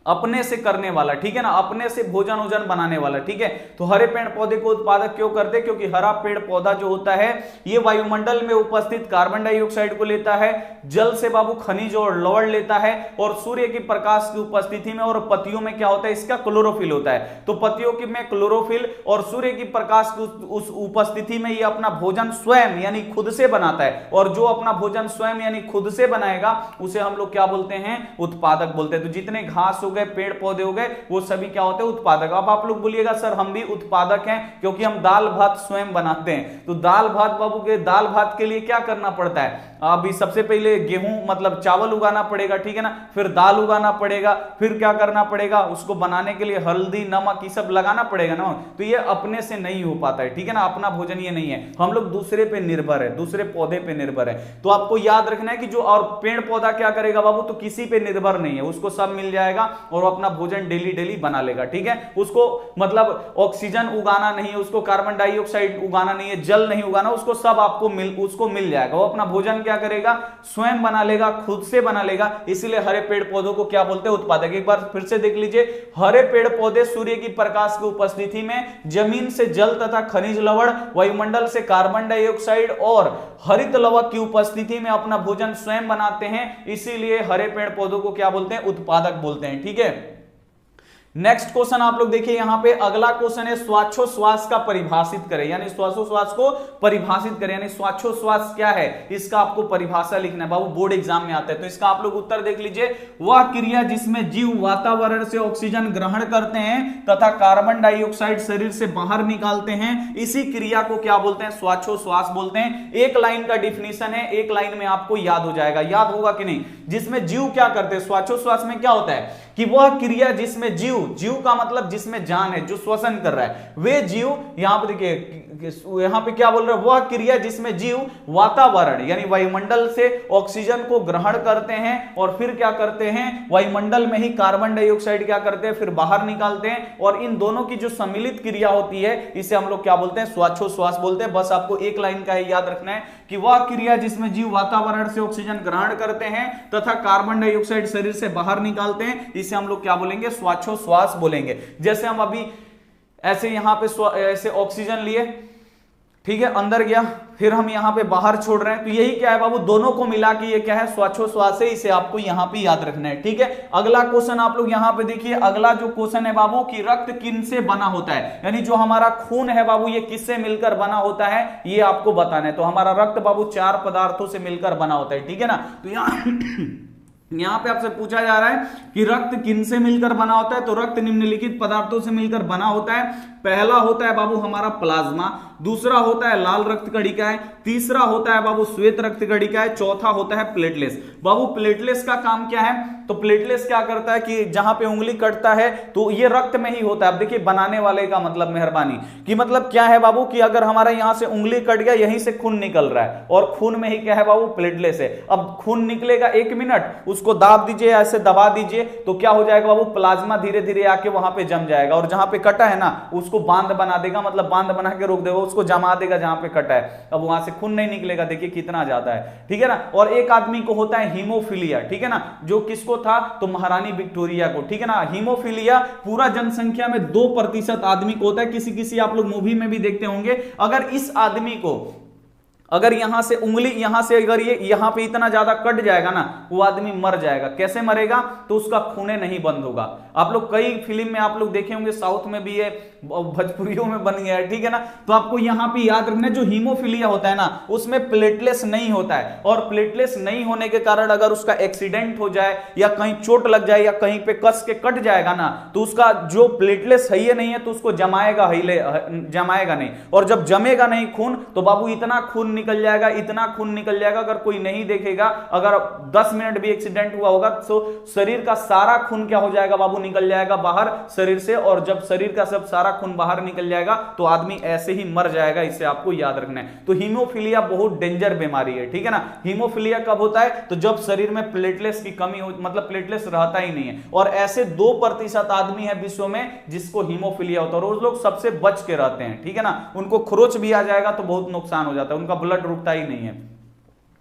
अपने से करने वाला, ठीक है ना, अपने से भोजन वोजन बनाने वाला, ठीक है। तो हरे पेड़ पौधे को उत्पादक क्यों करते हैं, क्योंकि हरा पेड़ पौधा जो होता है ये वायुमंडल में उपस्थित कार्बन डाइऑक्साइड को लेता है, जल से बाबू खनिज और लवण लेता है, और सूर्य की प्रकाश की उपस्थिति में और पत्तियों में क्या होता है, इसका क्लोरोफिल होता है। तो पत्तियों की में क्लोरोफिल और सूर्य की प्रकाश की उस उपस्थिति में ये अपना भोजन स्वयं यानी खुद से बनाता है, और जो अपना भोजन स्वयं यानी खुद से बनाएगा उसे हम लोग क्या बोलते हैं, उत्पादक बोलते हैं। तो जितने घास हो गए, पेड़ पौधे हो गए, वो सभी क्या होते हैं, उत्पादक। अब आप लोग बोलिएगा सर हम भी उत्पादक हैं क्योंकि हम दाल भात स्वयं बनाते हैं। तो दाल भात बाबू के दाल भात के लिए क्या करना पड़ता है, अभी सबसे पहले गेहूं मतलब चावल उगाना पड़ेगा, ठीक है ना, फिर दाल उगाना पड़ेगा, फिर क्या करना पड़ेगा, उसको बनाने के लिए हल्दी नमक ये सब लगाना पड़ेगा ना। तो ये अपने से नहीं हो पाता है, ठीक है ना, अपना भोजन ये नहीं है, हम लोग दूसरे पे निर्भर है, दूसरे पौधे पे निर्भर है। तो आपको याद रखना है कि जो और पेड़ पौधा क्या करेगा बाबू, तो किसी पे निर्भर नहीं है, उसको सब मिल जाएगा और अपना भोजन डेली डेली बना लेगा, ठीक है। उसको मतलब ऑक्सीजन उगाना नहीं है, उसको कार्बन डाइऑक्साइड उगाना नहीं है, जल नहीं उगाना, उसको सब आपको मिल जाएगा। वो अपना भोजन क्या करेगा, स्वयं बना लेगा, खुद से बना लेगा। इसीलिए हरे पेड़ पौधों को क्या बोलते हैं, उत्पादक। एक बार फिर से देख लीजिए, हरे पेड़ पौधे सूर्य की प्रकाश की उपस्थिति में जमीन से जल तथा खनिज लवण, वायुमंडल से कार्बन डाइऑक्साइड और हरित लवक की उपस्थिति में अपना भोजन स्वयं बनाते हैं, इसीलिए हरे पेड़ पौधों को क्या बोलते हैं, उत्पादक बोलते हैं, ठीक है। नेक्स्ट क्वेश्चन आप लोग देखिए, यहां पे अगला क्वेश्चन है श्वासोश्वास का परिभाषित करें, यानी श्वासोश्वास को परिभाषित करें, यानी श्वासोश्वास क्या है, इसका आपको परिभाषा लिखना है बाबू, बोर्ड एग्जाम में आता है। तो इसका आप लोग उत्तर देख लीजिए, वह क्रिया जिसमें जीव वातावरण से ऑक्सीजन ग्रहण करते हैं तथा कार्बन डाइऑक्साइड शरीर से बाहर निकालते हैं, इसी क्रिया को क्या बोलते हैं, श्वासोश्वास बोलते हैं। एक लाइन का डिफिनीशन है, एक लाइन में आपको याद हो जाएगा, याद होगा कि नहीं। जिसमें जीव क्या करते हैं, श्वासोश्वास में क्या होता है कि वह क्रिया जिसमें जीव का मतलब जिसमें जान है, जो श्वसन कर रहा है, वे जीव, यहां पर देखिए यहां पे क्या बोल रहा है, वह क्रिया जिसमें जीव वातावरण यानी वायुमंडल से ऑक्सीजन को ग्रहण करते हैं और फिर क्या करते हैं, वायुमंडल में ही कार्बन डाइऑक्साइड क्या करते हैं, फिर बाहर निकालते हैं, और इन दोनों की जो सम्मिलित क्रिया होती है इसे हम लोग क्या बोलते हैं, श्वासोश्वास बोलते हैं। बस आपको एक लाइन का ही याद रखना है कि वह क्रिया जिसमें जीव वातावरण से ऑक्सीजन ग्रहण करते हैं तथा कार्बन डाइऑक्साइड शरीर से बाहर निकालते हैं, इसे हम लोग क्या बोलेंगे, श्वासोश्वास बोलेंगे। जैसे हम अभी ऐसे यहां पे ऐसे ऑक्सीजन लिए, ठीक है, अंदर गया, फिर हम यहां पे बाहर छोड़ रहे हैं, तो यही क्या है बाबू, दोनों को मिला के ये क्या है, श्वासोश्वास है। इसे आपको यहां पे याद रखना है, ठीक है। अगला क्वेश्चन आप लोग यहां पे देखिए, अगला जो क्वेश्चन है बाबू कि रक्त किन से बना होता है, यानी जो हमारा खून है बाबू ये किससे मिलकर बना होता है, ये आपको बताना है। तो हमारा रक्त बाबू 4 पदार्थों से मिलकर बना होता है, ठीक है ना। तो यहां यहां पे आपसे पूछा जा रहा है कि रक्त किनसे मिलकर बना होता है, तो रक्त निम्नलिखित पदार्थों से मिलकर बना होता है। पहला होता है बाबू हमारा प्लाज्मा, दूसरा होता है लाल रक्त कणिकाएं, तीसरा होता है बाबू श्वेत रक्त कणिकाएं, चौथा होता है प्लेटलेट्स। बाबू प्लेटलेट्स का काम क्या है, तो प्लेटलेट्स क्या करता है कि जहां पे उंगली कटता है तो ये रक्त में ही होता है। अब देखिए बनाने वाले का मतलब मेहरबानी कि मतलब क्या है बाबू कि अगर हमारा यहां से उंगली कट गया, यहीं से खून निकल रहा है और खून में ही क्या है बाबू प्लेटलेट्स है। अब खून निकलेगा 1 मिनट, उसको दाब दीजिए, ऐसे दबा दीजिए तो क्या हो जाएगा बाबू, प्लाज्मा धीरे धीरे आके वहां पे जम जाएगा और जहां पे कटा है ना उसको बांध बना देगा, मतलब बांध बना के रोक देगा, उसको जमा देगा जहां पे कटा है। अब वहां से खून नहीं निकलेगा, देखिए कितना ज्यादा है, ठीक है ना। और एक आदमी को होता है हीमोफीलिया, ठीक है ना, जो किसको था, तो महारानी विक्टोरिया को, ठीक है ना। हीमोफीलिया पूरा जनसंख्या में 2% आदमी को होता है, किसी किसी आप लोग मूवी में भी देखते होंगे। अगर इस आदमी को अगर यहां से उंगली यहां से अगर ये यहां पे इतना ज्यादा कट जाएगा ना, वो आदमी मर जाएगा। कैसे मरेगा, तो उसका खूने नहीं बंद होगा। आप लोग कई फिल्म में आप लोग देखे होंगे, साउथ में भी है, भोजपुरियों में बन गया है, ठीक है ना। तो आपको यहां पे याद रखना, जो हीमोफीलिया होता है ना उसमें प्लेटलेट्स नहीं होता है, और प्लेटलेट्स नहीं होने के कारण अगर उसका एक्सीडेंट हो जाए या कहीं चोट लग जाए या कहीं पे कस के कट जाएगा ना, तो उसका जो प्लेटलेट्स है ये नहीं है तो उसको जमाएगा नहीं, और जब जमेगा नहीं खून तो बाबू इतना खून निकल जाएगा, इतना खून निकल जाएगा, अगर कोई नहीं देखेगा, अगर 10 मिनट भी एक्सीडेंट हुआ होगा तो शरीर का सारा खून क्या हो जाएगा बाबू, निकल जाएगा बाहर शरीर से। और जब शरीर का सब सारा खून बाहर निकल जाएगा तो आदमी ऐसे ही मर जाएगा। इसे आपको याद रखना है। तो हीमोफीलिया बहुत डेंजर बीमारी है, ठीक है ना। हीमोफीलिया कब होता है, तो जब शरीर में प्लेटलेट्स की कमी हो, मतलब प्लेटलेट्स रहता ही नहीं है। और ऐसे 2% आदमी है विश्व में जिसको हीमोफीलिया होता है, और वो लोग सबसे बच के रहते हैं, ठीक है ना। उनको खरोच भी आ जाएगा तो बहुत नुकसान हो जाता है, उनका ब्लड रुकता ही नहीं है,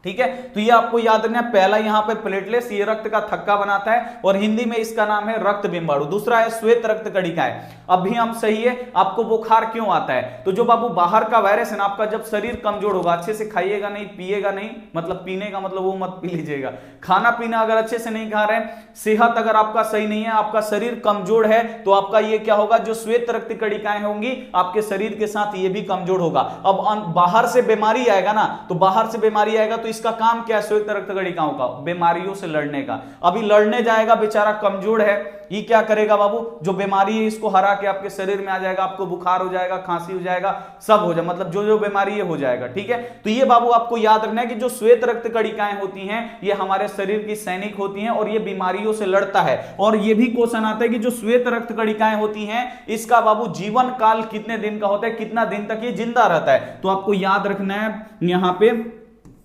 ठीक है। तो ये आपको याद रखना है। पहला यहां पे प्लेटलेट्स, ये रक्त का थक्का बनाता है और हिंदी में इसका नाम है रक्त बिंबाणु। दूसरा है श्वेत रक्त कणिकाएं। अब भी हम सही है, आपको बुखार क्यों आता है, तो जो बाबू बाहर का वायरस है ना, आपका जब शरीर कमजोर होगा, अच्छे से खाइएगा नहीं, पिएगा नहीं, मतलब पीने का मतलब वो मत पी लीजिएगा, खाना पीना अगर अच्छे से नहीं खा रहे हैं, सेहत अगर आपका सही नहीं है, आपका शरीर कमजोर है, तो आपका ये क्या होगा, जो श्वेत रक्त कणिकाएं होंगी आपके शरीर के साथ ये भी कमजोर होगा। अब बाहर से बीमारी आएगा ना, तो बाहर से बीमारी आएगा तो इसका काम क्या है, श्वेत रक्त कणिकाओं का बीमारियों से लड़ने का। अभी लड़ने जाएगा, बेचारा कमजोर है, ये क्या करेगा बाबू, जो बीमारी है इसको हरा के आपके शरीर में आ जाएगा, आपको बुखार हो जाएगा, खांसी हो जाएगा, सब हो जाएगा, मतलब जो जो बीमारी है हो जाएगा, ठीक है। तो ये बाबू आपको याद रखना है कि जो श्वेत रक्त कणिकाएं होती हैं ये हमारे शरीर की सैनिक होती हैं और ये बीमारियों से लड़ता है। और ये भी क्वेश्चन आता है कि जो श्वेत रक्त कणिकाएं होती हैं इसका बाबू जीवन काल कितने दिन का होता है, कितना दिन तक ये जिंदा रहता है, तो आपको याद रखना है यहां पे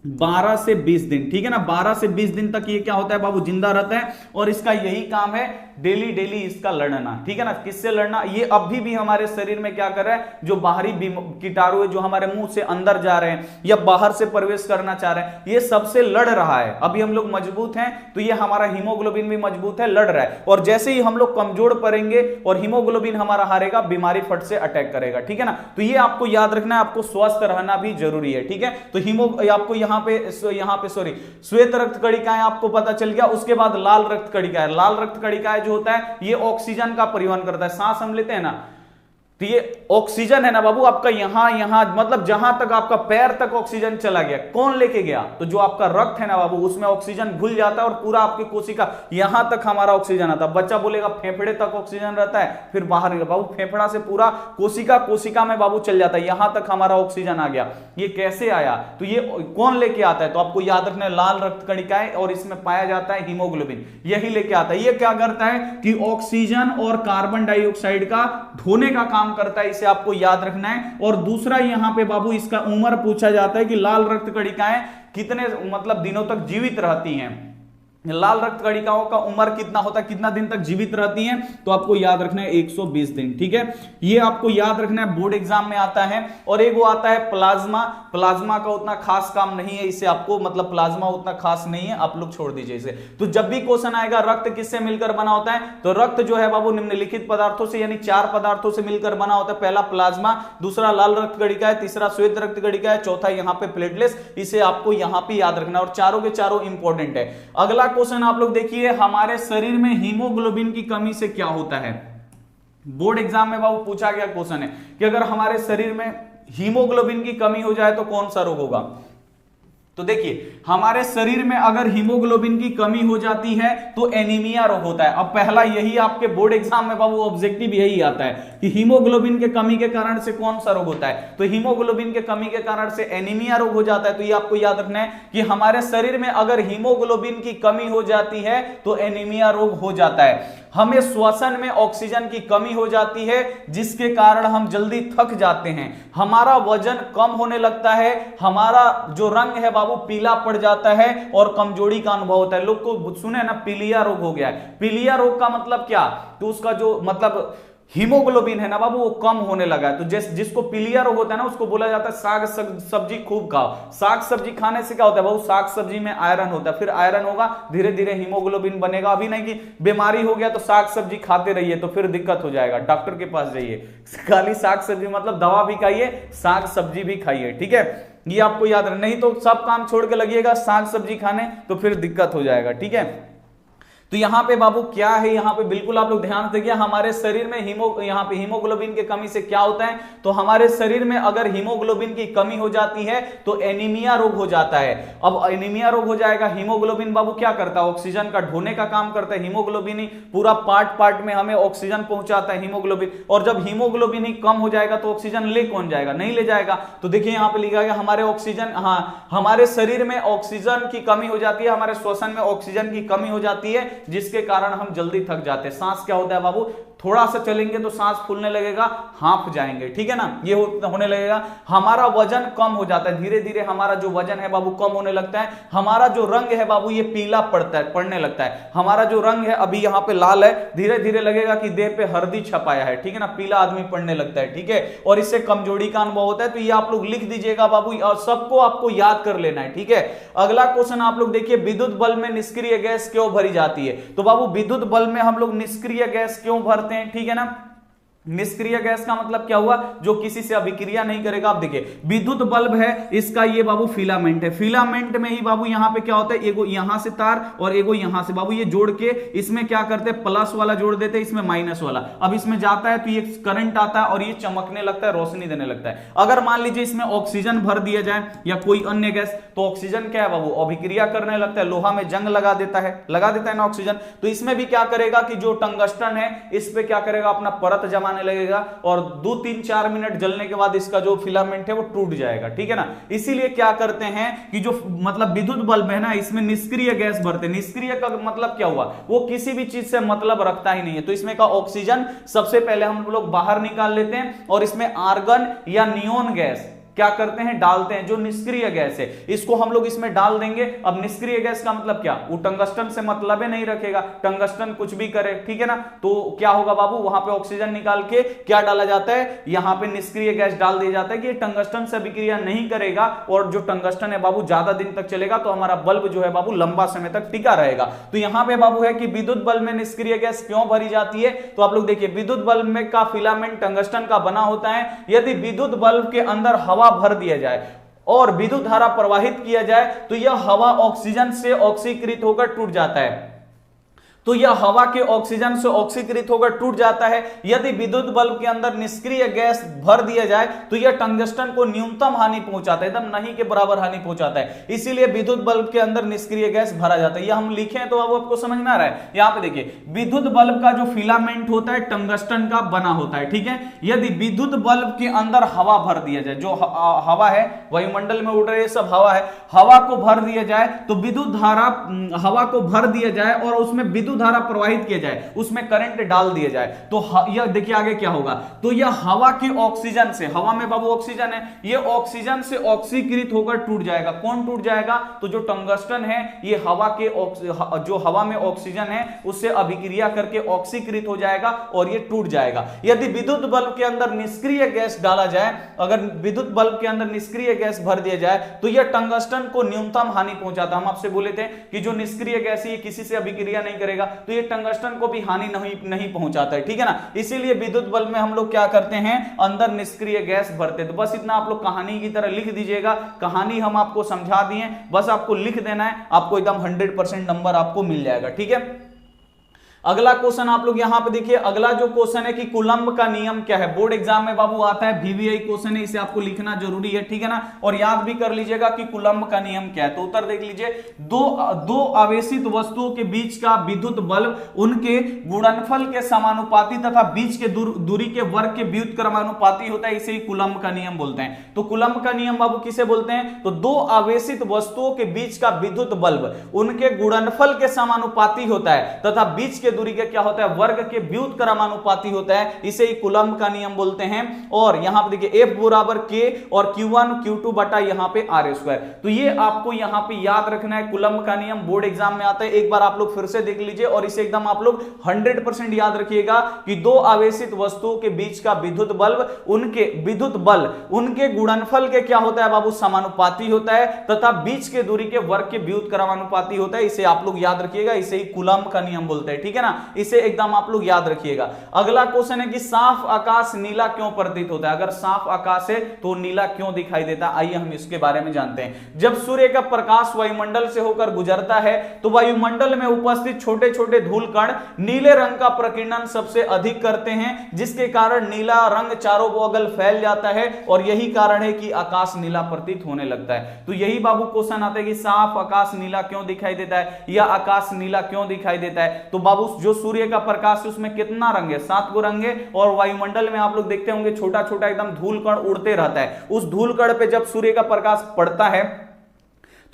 12 से 20 दिन, ठीक है ना। 12 से 20 दिन तक ये क्या होता है बाबू, जिंदा रहता है। और इसका यही काम है डेली डेली इसका लड़ना, ठीक है ना। किससे लड़ना, ये अभी भी हमारे शरीर में क्या कर रहा है, जो बाहरी कीटाणु है जो हमारे मुंह से अंदर जा रहे हैं या बाहर से प्रवेश करना चाह रहे हैं, ये सबसे लड़ रहा है। अभी हम लोग मजबूत हैं तो ये हमारा हीमोग्लोबिन भी मजबूत है, लड़ रहा है। और जैसे ही हम लोग कमजोर पड़ेंगे और हीमोग्लोबिन हमारा हारेगा, बीमारी फट से अटैक करेगा, ठीक है ना। तो ये आपको याद रखना है, आपको स्वस्थ रहना भी जरूरी है, ठीक है। तो आपको यहाँ पे सॉरी श्वेत रक्त कणिकाएं आपको पता चल गया। उसके बाद लाल रक्त कणिकाएं, लाल रक्त कणिकाएं जो होता है ये ऑक्सीजन का परिवहन करता है। सांस हम लेते हैं ना, तो ये ऑक्सीजन है ना बाबू, आपका यहां मतलब जहां तक आपका पैर तक ऑक्सीजन चला गया, कौन लेके गया, तो जो आपका रक्त है ना बाबू उसमें ऑक्सीजन घुल जाता है और पूरा आपकी कोशिका यहां तक हमारा ऑक्सीजन आता है। बच्चा बोलेगा फेफड़े तक ऑक्सीजन रहता है, फिर बाहर निकल, बाबू फेफड़ा से पूरा कोशिका में बाबू चल जाता है, यहां तक हमारा ऑक्सीजन आ गया। ये कैसे आया, तो ये कौन लेके आता है, तो आपको याद रखना है लाल रक्त कणिकाएं, और इसमें पाया जाता है हीमोग्लोबिन, यही लेके आता है। ये क्या करता है कि ऑक्सीजन और कार्बन डाइऑक्साइड का धोने का काम करता है, इसे आपको याद रखना है। और दूसरा यहां पे बाबू इसका उम्र पूछा जाता है कि लाल रक्त कणिकाएं कितने मतलब दिनों तक जीवित रहती हैं, लाल रक्त कणिकाओं का उम्र कितना होता है, कितना दिन तक जीवित रहती हैं, तो आपको याद रखना है 120 दिन, ठीक है। ये आपको याद रखना है, बोर्ड एग्जाम में आता है। और एक वो आता है प्लाज्मा, प्लाज्मा का उतना खास काम नहीं है, इसे आपको मतलब प्लाज्मा उतना खास नहीं है, आप लोग छोड़ दीजिए इसे। तो जब भी क्वेश्चन आएगा रक्त किससे मिलकर बना होता है, तो रक्त जो है बाबू निम्नलिखित पदार्थों से यानी 4 पदार्थों से मिलकर बना होता है। पहला प्लाज्मा, दूसरा लाल रक्त कणिका है, तीसरा श्वेत रक्त कणिका है, चौथा यहां पे प्लेटलेट्स। इसे आपको यहां पे याद रखना है और चारों के चारों इंपॉर्टेंट है। अगला क्वेश्चन आप लोग देखिए, हमारे शरीर में हीमोग्लोबिन की कमी से क्या होता है। बोर्ड एग्जाम में बाबू पूछा गया क्वेश्चन है कि अगर हमारे शरीर में हीमोग्लोबिन की कमी हो जाए तो कौन सा रोग होगा। तो देखिए हमारे शरीर में अगर हीमोग्लोबिन की कमी हो जाती है तो एनीमिया रोग होता है। अब पहला यही आपके बोर्ड एग्जाम में बाबू ऑब्जेक्टिव यही आता है कि हीमोग्लोबिन के कमी के कारण से कौन सा रोग होता है, तो हीमोग्लोबिन के कमी के कारण से एनीमिया रोग हो जाता है। तो ये आपको याद रखना है कि हमारे शरीर में अगर हीमोग्लोबिन की कमी हो जाती है तो एनीमिया रोग हो जाता है। हमें श्वसन में ऑक्सीजन की कमी हो जाती है जिसके कारण हम जल्दी थक जाते हैं, हमारा वजन कम होने लगता है, हमारा जो रंग है बाबू पीला पड़ जाता है और कमजोरी का अनुभव होता है। लोग को सुने ना पीलिया रोग हो गया है, पीलिया रोग का मतलब क्या, तो उसका जो मतलब हीमोग्लोबिन है ना बाबू वो कम होने लगा है। तो जिसको पीलिया रोग होता है ना उसको बोला जाता है साग सब्जी खूब खाओ। साग सब्जी खाने से क्या होता है बाबू, साग सब्जी में आयरन होता है, फिर आयरन होगा धीरे धीरे हीमोग्लोबिन बनेगा। अभी नहीं कि बीमारी हो गया तो साग सब्जी खाते रहिए तो फिर दिक्कत हो जाएगा, डॉक्टर के पास जाइए। खाली साग सब्जी मतलब दवा भी खाइए, साग सब्जी भी खाइए, ठीक है, ये आपको याद रखना। नहीं तो सब काम छोड़ के लगिएगा साग सब्जी खाने तो फिर दिक्कत हो जाएगा, ठीक है। तो यहां पे बाबू क्या है, यहां पे बिल्कुल आप लोग ध्यान देखिए हमारे शरीर में यहां पे हीमोग्लोबिन की कमी से क्या होता है, तो हमारे शरीर में अगर हीमोग्लोबिन की कमी हो जाती है तो एनीमिया रोग हो जाता है। अब एनीमिया रोग हो जाएगा, हीमोग्लोबिन बाबू क्या करता है, ऑक्सीजन का ढोने का काम करता है। हीमोग्लोबिन ही पूरा पार्ट में हमें ऑक्सीजन पहुंचाता है हीमोग्लोबिन, और जब हीमोग्लोबिन ही कम हो जाएगा तो ऑक्सीजन ले कौन जाएगा, नहीं ले जाएगा। तो देखिए यहां पे लिखा गया हमारे ऑक्सीजन, हमारे शरीर में ऑक्सीजन की कमी हो जाती है, हमारे श्वसन में ऑक्सीजन की कमी हो जाती है जिसके कारण हम जल्दी थक जाते हैं। सांस क्या होता है बाबू, थोड़ा सा चलेंगे तो सांस फूलने लगेगा, हाँफ जाएंगे, ठीक है ना, ये होने लगेगा। हमारा वजन कम हो जाता है, धीरे धीरे हमारा जो वजन है बाबू कम होने लगता है। हमारा जो रंग है बाबू ये पीला पड़ने लगता है। हमारा जो रंग है अभी यहाँ पे लाल है, धीरे धीरे लगेगा कि देह पे हल्दी छपाया है, ठीक है ना, पीला आदमी पड़ने लगता है, ठीक है, और इससे कमजोरी का अनुभव होता है। तो ये आप लोग लिख दीजिएगा बाबू और सबको आपको याद कर लेना है, ठीक है। अगला क्वेश्चन आप लोग देखिए, विद्युत बल्ब में निष्क्रिय गैस क्यों भरी जाती है, तो बाबू विद्युत बल्ब में हम लोग निष्क्रिय गैस क्यों भरते हैं, ठीक है ना। निष्क्रिय गैस का मतलब क्या हुआ, जो किसी से अभिक्रिया नहीं करेगा। आप देखिए विद्युत बल्ब है, इसका ये बाबू फिलामेंट है, फिलामेंट में ही बाबू यहां पे क्या होता है, एगो यहां से तार और एगो यहां से बाबू ये जोड़ के इसमें क्या करते हैं, प्लस वाला जोड़ देते हैं, इसमें माइनस वाला। अब इसमें जाता है तो ये करंट आता है और ये चमकने लगता है, रोशनी देने लगता है। अगर मान लीजिए इसमें ऑक्सीजन भर दिया जाए या कोई अन्य गैस, तो ऑक्सीजन क्या है बाबू, अभिक्रिया करने लगता है, लोहा में जंग लगा देता है ना ऑक्सीजन। तो इसमें भी क्या करेगा कि जो टंगस्टन है इस पे क्या करेगा, अपना परत जमाने लगेगा और 2-3-4 मिनट जलने के बाद इसका जो फिलामेंट है वो टूट जाएगा, ठीक है ना। इसीलिए क्या करते हैं कि जो मतलब विद्युत बल्ब है ना इसमें निष्क्रिय गैस भरते हैं। निष्क्रिय का मतलब क्या हुआ, वो किसी भी चीज से मतलब रखता ही नहीं है। तो इसमें का ऑक्सीजन सबसे पहले हम लोग बाहर निकाल लेते हैं और इसमें आर्गन या नियोन गैस क्या करते हैं, डालते हैं, जो निष्क्रिय गैस है इसको हम लोग इसमें डाल देंगे। अब निष्क्रिय गैस का मतलब क्या, वो टंगस्टन से मतलब ही नहीं रखेगा, टंगस्टन कुछ भी करे, ठीक है ना। तो क्या होगा बाबू, वहां पे ऑक्सीजन निकाल के क्या डाला जाता है, यहां पे निष्क्रिय गैस डाल दिया जाता है कि टंगस्टन से अभिक्रिया नहीं करेगा और जो टंगस्टन है बाबू ज्यादा दिन तक चलेगा, तो हमारा बल्ब जो है बाबू लंबा समय तक टिका रहेगा। तो यहां पे बाबू है कि विद्युत बल्ब में निष्क्रिय गैस क्यों भरी जाती है, तो आप लोग देखिए विद्युत बल्ब में का फिलामेंट टंगस्टन का बना होता है। यदि विद्युत बल्ब के अंदर हवा भर दिया जाए और विद्युत धारा प्रवाहित किया जाए तो यह हवा ऑक्सीजन से ऑक्सीकृत होकर टूट जाता है। तो यह हवा के ऑक्सीजन से ऑक्सीकृत होकर टूट जाता है। यदि विद्युत बल्ब के अंदर निष्क्रिय गैस भर दिया जाए तो यह टंगस्टन को न्यूनतम हानि पहुंचाता है, एकदम नहीं के बराबर हानि पहुंचाता है। इसीलिए विद्युत बल्ब के अंदर निष्क्रिय गैस भरा जाता है। यह हम लिखे तो अब आपको समझ में आ रहा है। यहां पे देखिए विद्युत बल्ब का जो फिलामेंट होता है टंगस्टन का बना होता है, ठीक है। यदि विद्युत बल्ब के अंदर हवा भर दिया जाए, जो हवा है वायुमंडल में उड़ रही सब हवा है, हवा को भर दिया जाए तो विद्युत धारा, हवा को भर दिया जाए और उसमें विद्युत धारा प्रवाहित किया जाए, उसमें करंट डाल दिया जाए, तो यह देखिए आगे क्या होगा, तो यह हवा के ऑक्सीजन से, हवा में बाबू ऑक्सीजन है, ये ऑक्सीजन से ऑक्सीकृत होकर टूट जाएगा। कौन टूट जाएगा, तो जो टंगस्टन है ये हवा के जो हवा में ऑक्सीजन है उससे अभिक्रिया करके ऑक्सीकृत हो जाएगा और ये टूट जाएगा। यदि विद्युत बल्ब के अंदर निष्क्रिय गैस डाला जाए, अगर विद्युत बल्ब के अंदर निष्क्रिय गैस भर दिया जाए तो यह टंगस्टन को न्यूनतम हानि पहुंचाता। हम आपसे बोले थे कि जो निष्क्रिय गैस है ये किसी से अभिक्रिया नहीं करेगा, तो ये टंगस्टन को भी हानि नहीं पहुंचाता है, ठीक है ना। इसीलिए विद्युत बल्ब में हम लोग क्या करते हैं, अंदर निष्क्रिय गैस भरते हैं। तो बस इतना आप लोग कहानी की तरह लिख दीजिएगा। कहानी हम आपको समझा दिए, बस आपको लिख देना है, आपको एकदम 100% नंबर आपको मिल जाएगा, ठीक है। अगला क्वेश्चन आप लोग यहां पे देखिए, अगला जो क्वेश्चन है कि कूलम्ब का नियम क्या है। बोर्ड एग्जाम में बाबू आता है, वीवीआई क्वेश्चन है, इसे आपको लिखना जरूरी है, ठीक है ना। और याद भी कर लीजिएगा कि कूलम्ब का नियम क्या है। तो उत्तर देख लीजिए, दो आवेशित वस्तुओं के बीच का विद्युत बल उनके गुणनफल के समानुपाती तथा बीच के दूरी के वर्ग के व्युत्क्रमानुपाती होता है, इसे ही कूलम्ब का नियम बोलते हैं। तो कूलम्ब का नियम बाबू किसे बोलते हैं, तो दो आवेशित वस्तुओं के बीच का विद्युत बल उनके गुणनफल के समानुपाती होता है तथा बीच के दूरी के क्या होता है, वर्ग के व्युत्क्रमानुपाती होता है, इसे ही कूलम्ब का नियम बोलते हैं। और यहां पे देखिए F बराबर K और Q1 Q2 बटा यहां पे R स्क्वायर। तो ये आपको यहां पे याद रखना है, कूलम्ब का नियम बोर्ड एग्जाम में आता है, एक बार आप लोग फिर से देख लीजिए और इसे एकदम आप लोग 100% याद रखिएगा कि दो आवेशित वस्तुओं के बीच का विद्युत बल उनके गुणनफल के क्या होता है बाबू, समानुपाती होता है तथा बीच के दूरी के वर्ग के व्युत्क्रमानुपाती होता है, इसे आप लोग याद रखिएगा, इसे ही कूलम्ब का नियम बोलते हैं, ठीक है ना। इसे एकदम आप लोग याद रखिएगा। अगला क्वेश्चन है कि साफ आकाश नीला क्यों प्रतीत होता है। अगर साफ आकाश है तो नीला क्यों दिखाई देता है, आइए हम इसके बारे में जानते हैं। जब सूर्य का प्रकाश वायुमंडल से होकर गुजरता है तो वायुमंडल में उपस्थित छोटे छोटे धूल कण नीले रंग का प्रकीर्णन सबसे अधिक करते हैं, जिसके कारण नीला रंग चारों बगल फैल जाता है और यही कारण है कि आकाश नीला प्रतीत होने लगता है। तो यही बाबू क्वेश्चन आता है कि साफ आकाश नीला क्यों दिखाई देता है या आकाश नीला क्यों दिखाई देता है। तो बाबू जो सूर्य का प्रकाश है उसमें कितना रंग है, 7 गो रंग है, और वायुमंडल में आप लोग देखते होंगे छोटा छोटा एकदम धूल कण उड़ते रहता है। उस धूल कण पे जब सूर्य का प्रकाश पड़ता है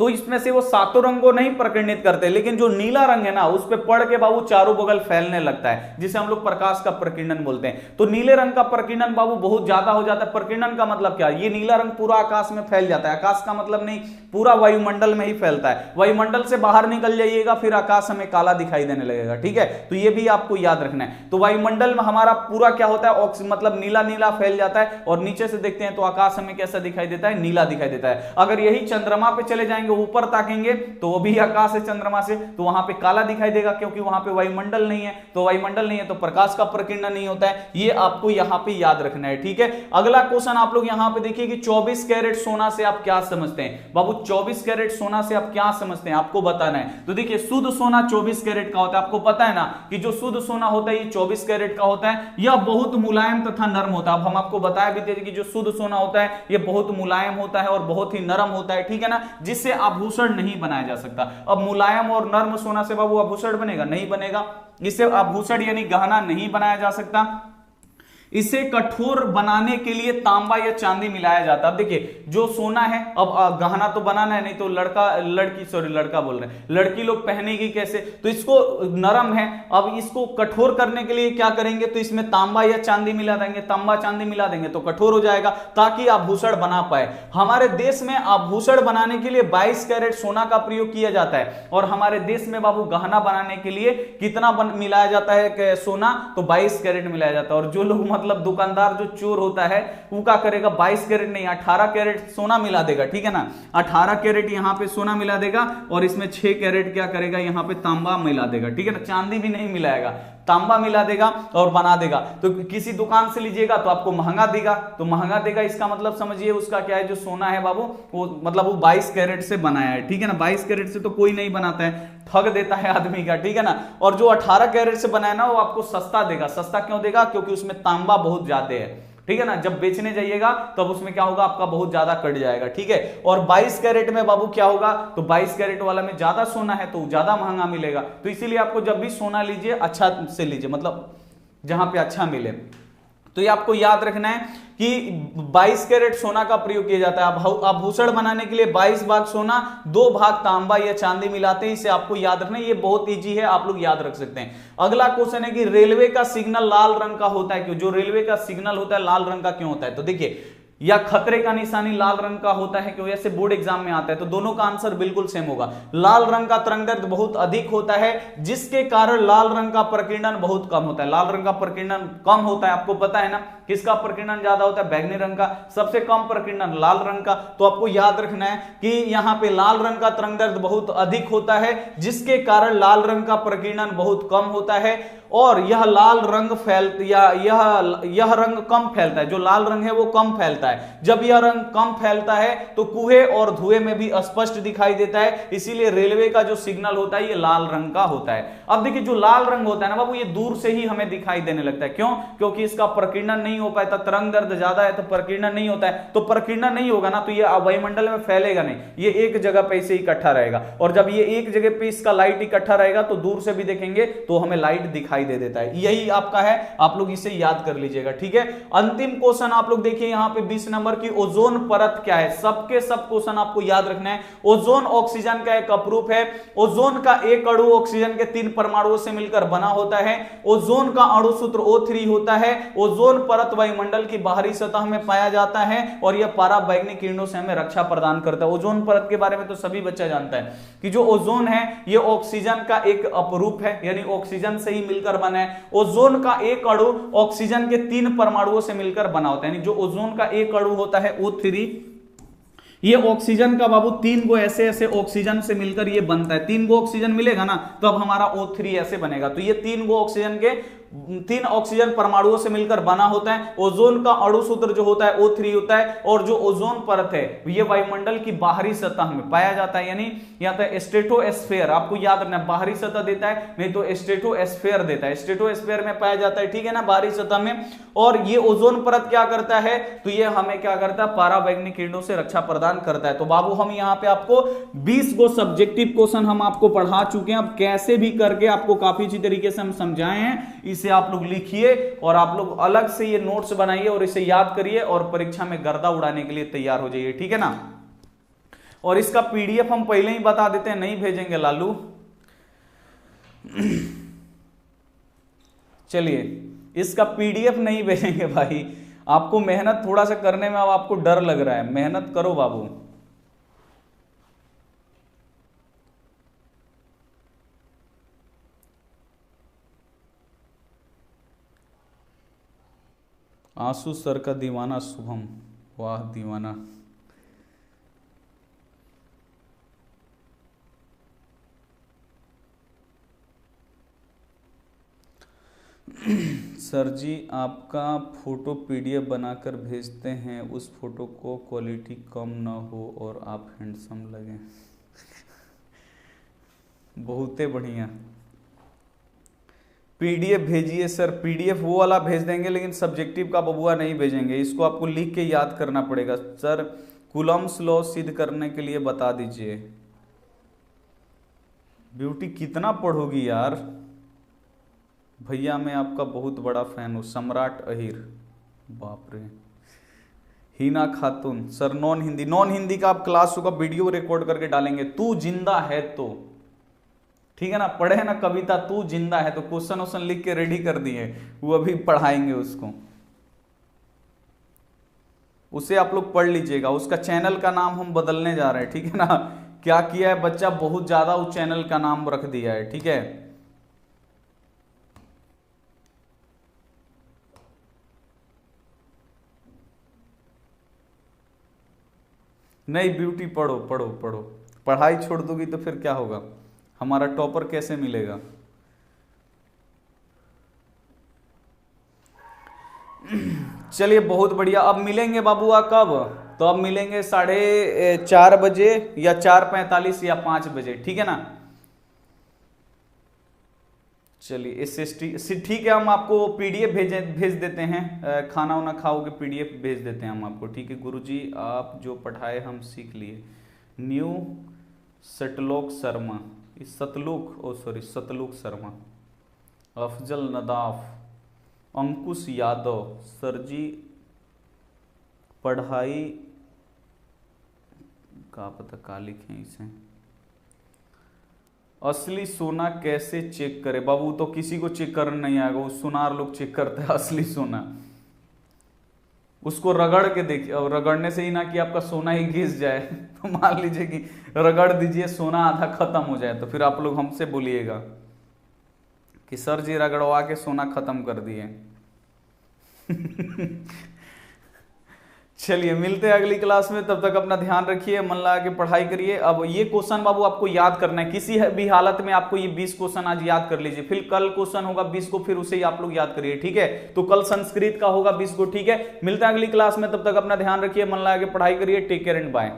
तो इसमें से वो 7 रंग को नहीं प्रकीर्णित करते, लेकिन जो नीला रंग है ना उस पे पड़ के बाबू चारों बगल फैलने लगता है, जिसे हम लोग प्रकाश का प्रकीर्णन बोलते हैं। तो नीले रंग का प्रकीर्णन बाबू बहुत ज्यादा हो जाता है। प्रकीर्णन का मतलब क्या है, ये नीला रंग पूरा आकाश में फैल जाता है। आकाश का मतलब नहीं, पूरा वायुमंडल में ही फैलता है। वायुमंडल से बाहर निकल जाइएगा फिर आकाश हमें काला दिखाई देने लगेगा, ठीक है। तो ये भी आपको याद रखना है। तो वायुमंडल में हमारा पूरा क्या होता है, मतलब नीला नीला फैल जाता है, और नीचे से देखते हैं तो आकाश हमें कैसा दिखाई देता है, नीला दिखाई देता है। अगर यही चंद्रमा पे चले जाएंगे, ऊपर ताकेंगे तो वो भी आकाश है चंद्रमा से, तो वहां पे काला दिखाई देगा क्योंकि वहां पे वायुमंडल नहीं है। तो वायुमंडल नहीं है तो प्रकाश का प्रकीर्णन नहीं होता है। ये आपको यहां पे याद रखना है, ठीक है। अगला क्वेश्चन आप लोग यहां पे देखिए कि 24 कैरेट सोना से आप क्या समझते हैं। बाबू 24 कैरेट सोना से आप क्या समझते हैं, आपको बताना है। तो देखिए शुद्ध सोना 24 कैरेट का होता है। आपको पता है ना कि जो शुद्ध सोना होता है ये 24 कैरेट का होता है। यह बहुत मुलायम तथा नर्म होता है। अब हम आपको बताया भी थे कि जो शुद्ध सोना होता है ये बहुत मुलायम होता है और बहुत ही नरम होता है, ठीक है ना, जिससे आभूषण नहीं बनाया जा सकता। अब मुलायम और नर्म सोना से बाबू आभूषण बनेगा, नहीं बनेगा। इससे आभूषण यानी गहना नहीं बनाया जा सकता। इसे कठोर बनाने के लिए तांबा या चांदी मिलाया जाता है। अब देखिए जो सोना है, अब गहना तो बनाना है, नहीं तो लड़का बोल रहे हैं, लड़की लोग पहनेगी कैसे, तो इसको नरम है, अब इसको कठोर करने के लिए क्या करेंगे, तो इसमें तांबा या चांदी मिला देंगे। तांबा चांदी मिला देंगे तो कठोर हो जाएगा ताकि आभूषण बना पाए। हमारे देश में आभूषण बनाने के लिए 22 कैरेट सोना का प्रयोग किया जाता है, और हमारे देश में बाबू गहना बनाने के लिए कितना मिलाया जाता है सोना, तो 22 कैरेट मिलाया जाता है। और जो लोग मतलब दुकानदार जो चोर होता है वो क्या करेगा, 22 कैरेट नहीं 18 कैरेट सोना मिला देगा, ठीक है ना। 18 कैरेट यहां पे सोना मिला देगा और इसमें 6 कैरेट क्या करेगा, यहां पे तांबा मिला देगा, ठीक है ना। चांदी भी नहीं मिलाएगा, तांबा मिला देगा और बना देगा। तो किसी दुकान से लीजिएगा तो आपको महंगा देगा, तो महंगा देगा इसका मतलब समझिए उसका क्या है, जो सोना है बाबू वो मतलब वो 22 कैरेट से बनाया है, ठीक है ना। 22 कैरेट से तो कोई नहीं बनाता है, ठग देता है आदमी का, ठीक है ना। और जो 18 कैरेट से बनाया ना वो आपको सस्ता देगा। सस्ता क्यों देगा, क्योंकि उसमें तांबा बहुत ज्यादा है, ठीक है ना। जब बेचने जाइएगा तब तो उसमें क्या होगा, आपका बहुत ज्यादा कट जाएगा, ठीक है। और 22 कैरेट में बाबू क्या होगा, तो 22 कैरेट वाला में ज्यादा सोना है तो ज्यादा महंगा मिलेगा। तो इसीलिए आपको जब भी सोना लीजिए अच्छा से लीजिए, मतलब जहां पे अच्छा मिले। तो ये आपको याद रखना है कि 22 कैरेट सोना का प्रयोग किया जाता है। आभूषण बनाने के लिए 22 भाग सोना 2 भाग तांबा या चांदी मिलाते हैं, इसे आपको याद रखना है। ये बहुत इजी है, आप लोग याद रख सकते हैं। अगला क्वेश्चन है कि रेलवे का सिग्नल लाल रंग का होता है क्यों। जो रेलवे का सिग्नल होता है लाल रंग का क्यों होता है, तो देखिए या खतरे का निशानी लाल रंग का होता है क्यों, ऐसे बोर्ड एग्जाम में आता है, तो दोनों का आंसर बिल्कुल सेम होगा। लाल रंग का तरंगदैर्घ्य बहुत अधिक होता है जिसके कारण लाल रंग का प्रकीर्णन बहुत कम होता है। लाल रंग का प्रकीर्णन कम होता है, आपको पता है ना। किसका प्रकीर्णन ज्यादा होता है, बैगनी रंग का। सबसे कम प्रकीर्णन लाल रंग का। तो आपको याद रखना है कि यहां पे लाल रंग का तरंगदैर्घ्य बहुत अधिक होता है जिसके कारण लाल रंग का प्रकीर्णन बहुत कम होता है, और यह लाल रंग यह रंग कम फैलता है। जो लाल रंग है वो कम फैलता है, है। जब यह रंग कम फैलता है तो कुएं और धुएं में भी स्पष्ट दिखाई देता है, इसीलिए रेलवे का जो सिग्नल होता है ये लाल रंग का होता है। अब देखिए जो लाल रंग होता है ना बाबू, ये दूर से ही हमें दिखाई देने लगता है। क्यों? क्योंकि इसका प्रकीर्णन नहीं हो पाता, तरंग दैर्ध्य ज्यादा है तो प्रकीर्णन नहीं होता है, तो प्रकीर्णन नहीं होगा ना तो ये वायुमंडल में फैलेगा नहीं, ये एक जगह पे इसे इकट्ठा रहेगा। और जब ये एक जगह पे इसका लाइट इकट्ठा रहेगा तो दूर से भी देखेंगे तो हमें लाइट दिखाई दे देता है। यही आपका है, आप लोग इसे याद कर लीजिएगा, ठीक है। अंतिम क्वेश्चन आप लोग देखिए यहां पे 20 नंबर की, ओजोन परत क्या है। सबके सब क्वेश्चन आपको याद रखना है। ओजोन ऑक्सीजन का एक अपरूप है। ओजोन का एक अणु ऑक्सीजन के 3 परमाणुओं से मिलकर बना होता है। ओजोन का अणु सूत्र O3 होता है। ओजोन परत वायुमंडल की बाहरी सतह में पाया जाता है और यह पराबैंगनी किरणों से हमें रक्षा प्रदान करता है। ओजोन परत के बारे में तो सभी बच्चा जानता है कि जो ओजोन है यह ऑक्सीजन का एक अपरूप है, यानी ऑक्सीजन से ही मिलकर बना है। ओजोन का एक अणु ऑक्सीजन के 3 परमाणुओं से मिलकर बना होता है, यानी जो ओजोन का एक अणु होता है O3, ये ऑक्सीजन का बाबू 3 गो ऐसे ऐसे ऑक्सीजन से मिलकर ये बनता है। 3 गो ऑक्सीजन मिलेगा ना तो अब हमारा O3 ऐसे बनेगा। तो ये 3 गो ऑक्सीजन के 3 ऑक्सीजन परमाणुओं से मिलकर बना होता है। ओजोन का अणु सूत्र जो होता है O3 होता है, और जो ओजोन परत है ये वायुमंडल की बाहरी सतह में पाया जाता है, यानी या तो स्ट्रेटोस्फेयर, आपको याद रखना है, बाहरी सतह देता है, नहीं तो स्ट्रेटोस्फेयर देता है। स्ट्रेटोस्फेयर में पाया जाता है, ठीक है ना, बाहरी सतह में। और ये ओजोन परत क्या करता है, तो ये हमें क्या करता है, पराबैंगनी किरणों से रक्षा प्रदान करता है। तो बाबू हम यहाँ पे आपको 20 गो सब्जेक्टिव क्वेश्चन हम आपको पढ़ा चुके हैं। अब कैसे भी करके आपको काफी अच्छी तरीके से हम समझाए हैं, इसे आप लोग लिखिए और आप लोग अलग से ये नोट्स बनाइए और इसे याद करिए और परीक्षा में गर्दा उड़ाने के लिए तैयार हो जाइए, ठीक है ना। और इसका पीडीएफ हम पहले ही बता देते हैं, नहीं भेजेंगे लालू। चलिए इसका पीडीएफ नहीं भेजेंगे भाई, आपको मेहनत थोड़ा सा करने में अब आपको डर लग रहा है, मेहनत करो बाबू। आंसू सर का दीवाना शुभम, वाह दीवाना। सर जी आपका फोटो पीडीएफ बनाकर भेजते हैं, उस फोटो को क्वालिटी कम ना हो और आप हैंडसम लगें। बहुते बढ़िया, पीडीएफ भेजिए सर। पीडीएफ वो वाला भेज देंगे लेकिन सब्जेक्टिव का बबुआ नहीं भेजेंगे, इसको आपको लिख के याद करना पड़ेगा। सर कूलम्स लॉ सिद्ध करने के लिए बता दीजिए। ब्यूटी कितना पढ़ोगी यार, भैया मैं आपका बहुत बड़ा फैन हूँ। सम्राट अहिर, बाप रे। हिना खातून, sir non Hindi, non Hindi का आप क्लास का वीडियो रिकॉर्ड करके डालेंगे। तू जिंदा है तो, ठीक है ना, पढ़े ना कविता तू जिंदा है तो, क्वेश्चन वोश्चन लिख के रेडी कर दिए, वो अभी पढ़ाएंगे उसको, उसे आप लोग पढ़ लीजिएगा। उसका चैनल का नाम हम बदलने जा रहे हैं, ठीक है ना। क्या किया है बच्चा, बहुत ज्यादा उस चैनल का नाम रख दिया है, ठीक है। नहीं ब्यूटी पढ़ो पढ़ो पढ़ो, पढ़ाई छोड़ दोगी तो फिर क्या होगा, हमारा टॉपर कैसे मिलेगा। चलिए बहुत बढ़िया, अब मिलेंगे बाबूआ कब, तो अब मिलेंगे 4:30 बजे या 4:45 या 5 बजे, ठीक है ना। चलिए SST ठीक है, हम आपको पीडीएफ भेज देते हैं, खाना वाना खाओगे पीडीएफ भेज देते हैं हम आपको, ठीक है। गुरुजी आप जो पढ़ाए हम सीख लिए। न्यू सतलोक शर्मा, सतलुक शर्मा, अफजल नदाफ, अंकुश यादव, सर जी पढ़ाई का पता का लिखें इसे। असली सोना कैसे चेक करे बाबू, तो किसी को चेक करना नहीं आएगा, वो सुनार लोग चेक करते हैं असली सोना। उसको रगड़ के देखिए, और रगड़ने से ही ना कि आपका सोना ही घिस जाए, तो मान लीजिए कि रगड़ दीजिए सोना आधा खत्म हो जाए, तो फिर आप लोग हमसे बोलिएगा कि सर जी रगड़वा के सोना खत्म कर दिए। चलिए मिलते हैं अगली क्लास में, तब तक अपना ध्यान रखिए, मन लगा के पढ़ाई करिए। अब ये क्वेश्चन बाबू आपको याद करना है, किसी भी हालत में आपको ये 20 क्वेश्चन आज याद कर लीजिए, फिर कल क्वेश्चन होगा 20 को, फिर उसे ही आप लोग याद करिए, ठीक है। तो कल संस्कृत का होगा 20 को, ठीक है। मिलते हैं अगली क्लास में, तब तक अपना ध्यान रखिए, मन लगा के पढ़ाई करिए। Take care and bye.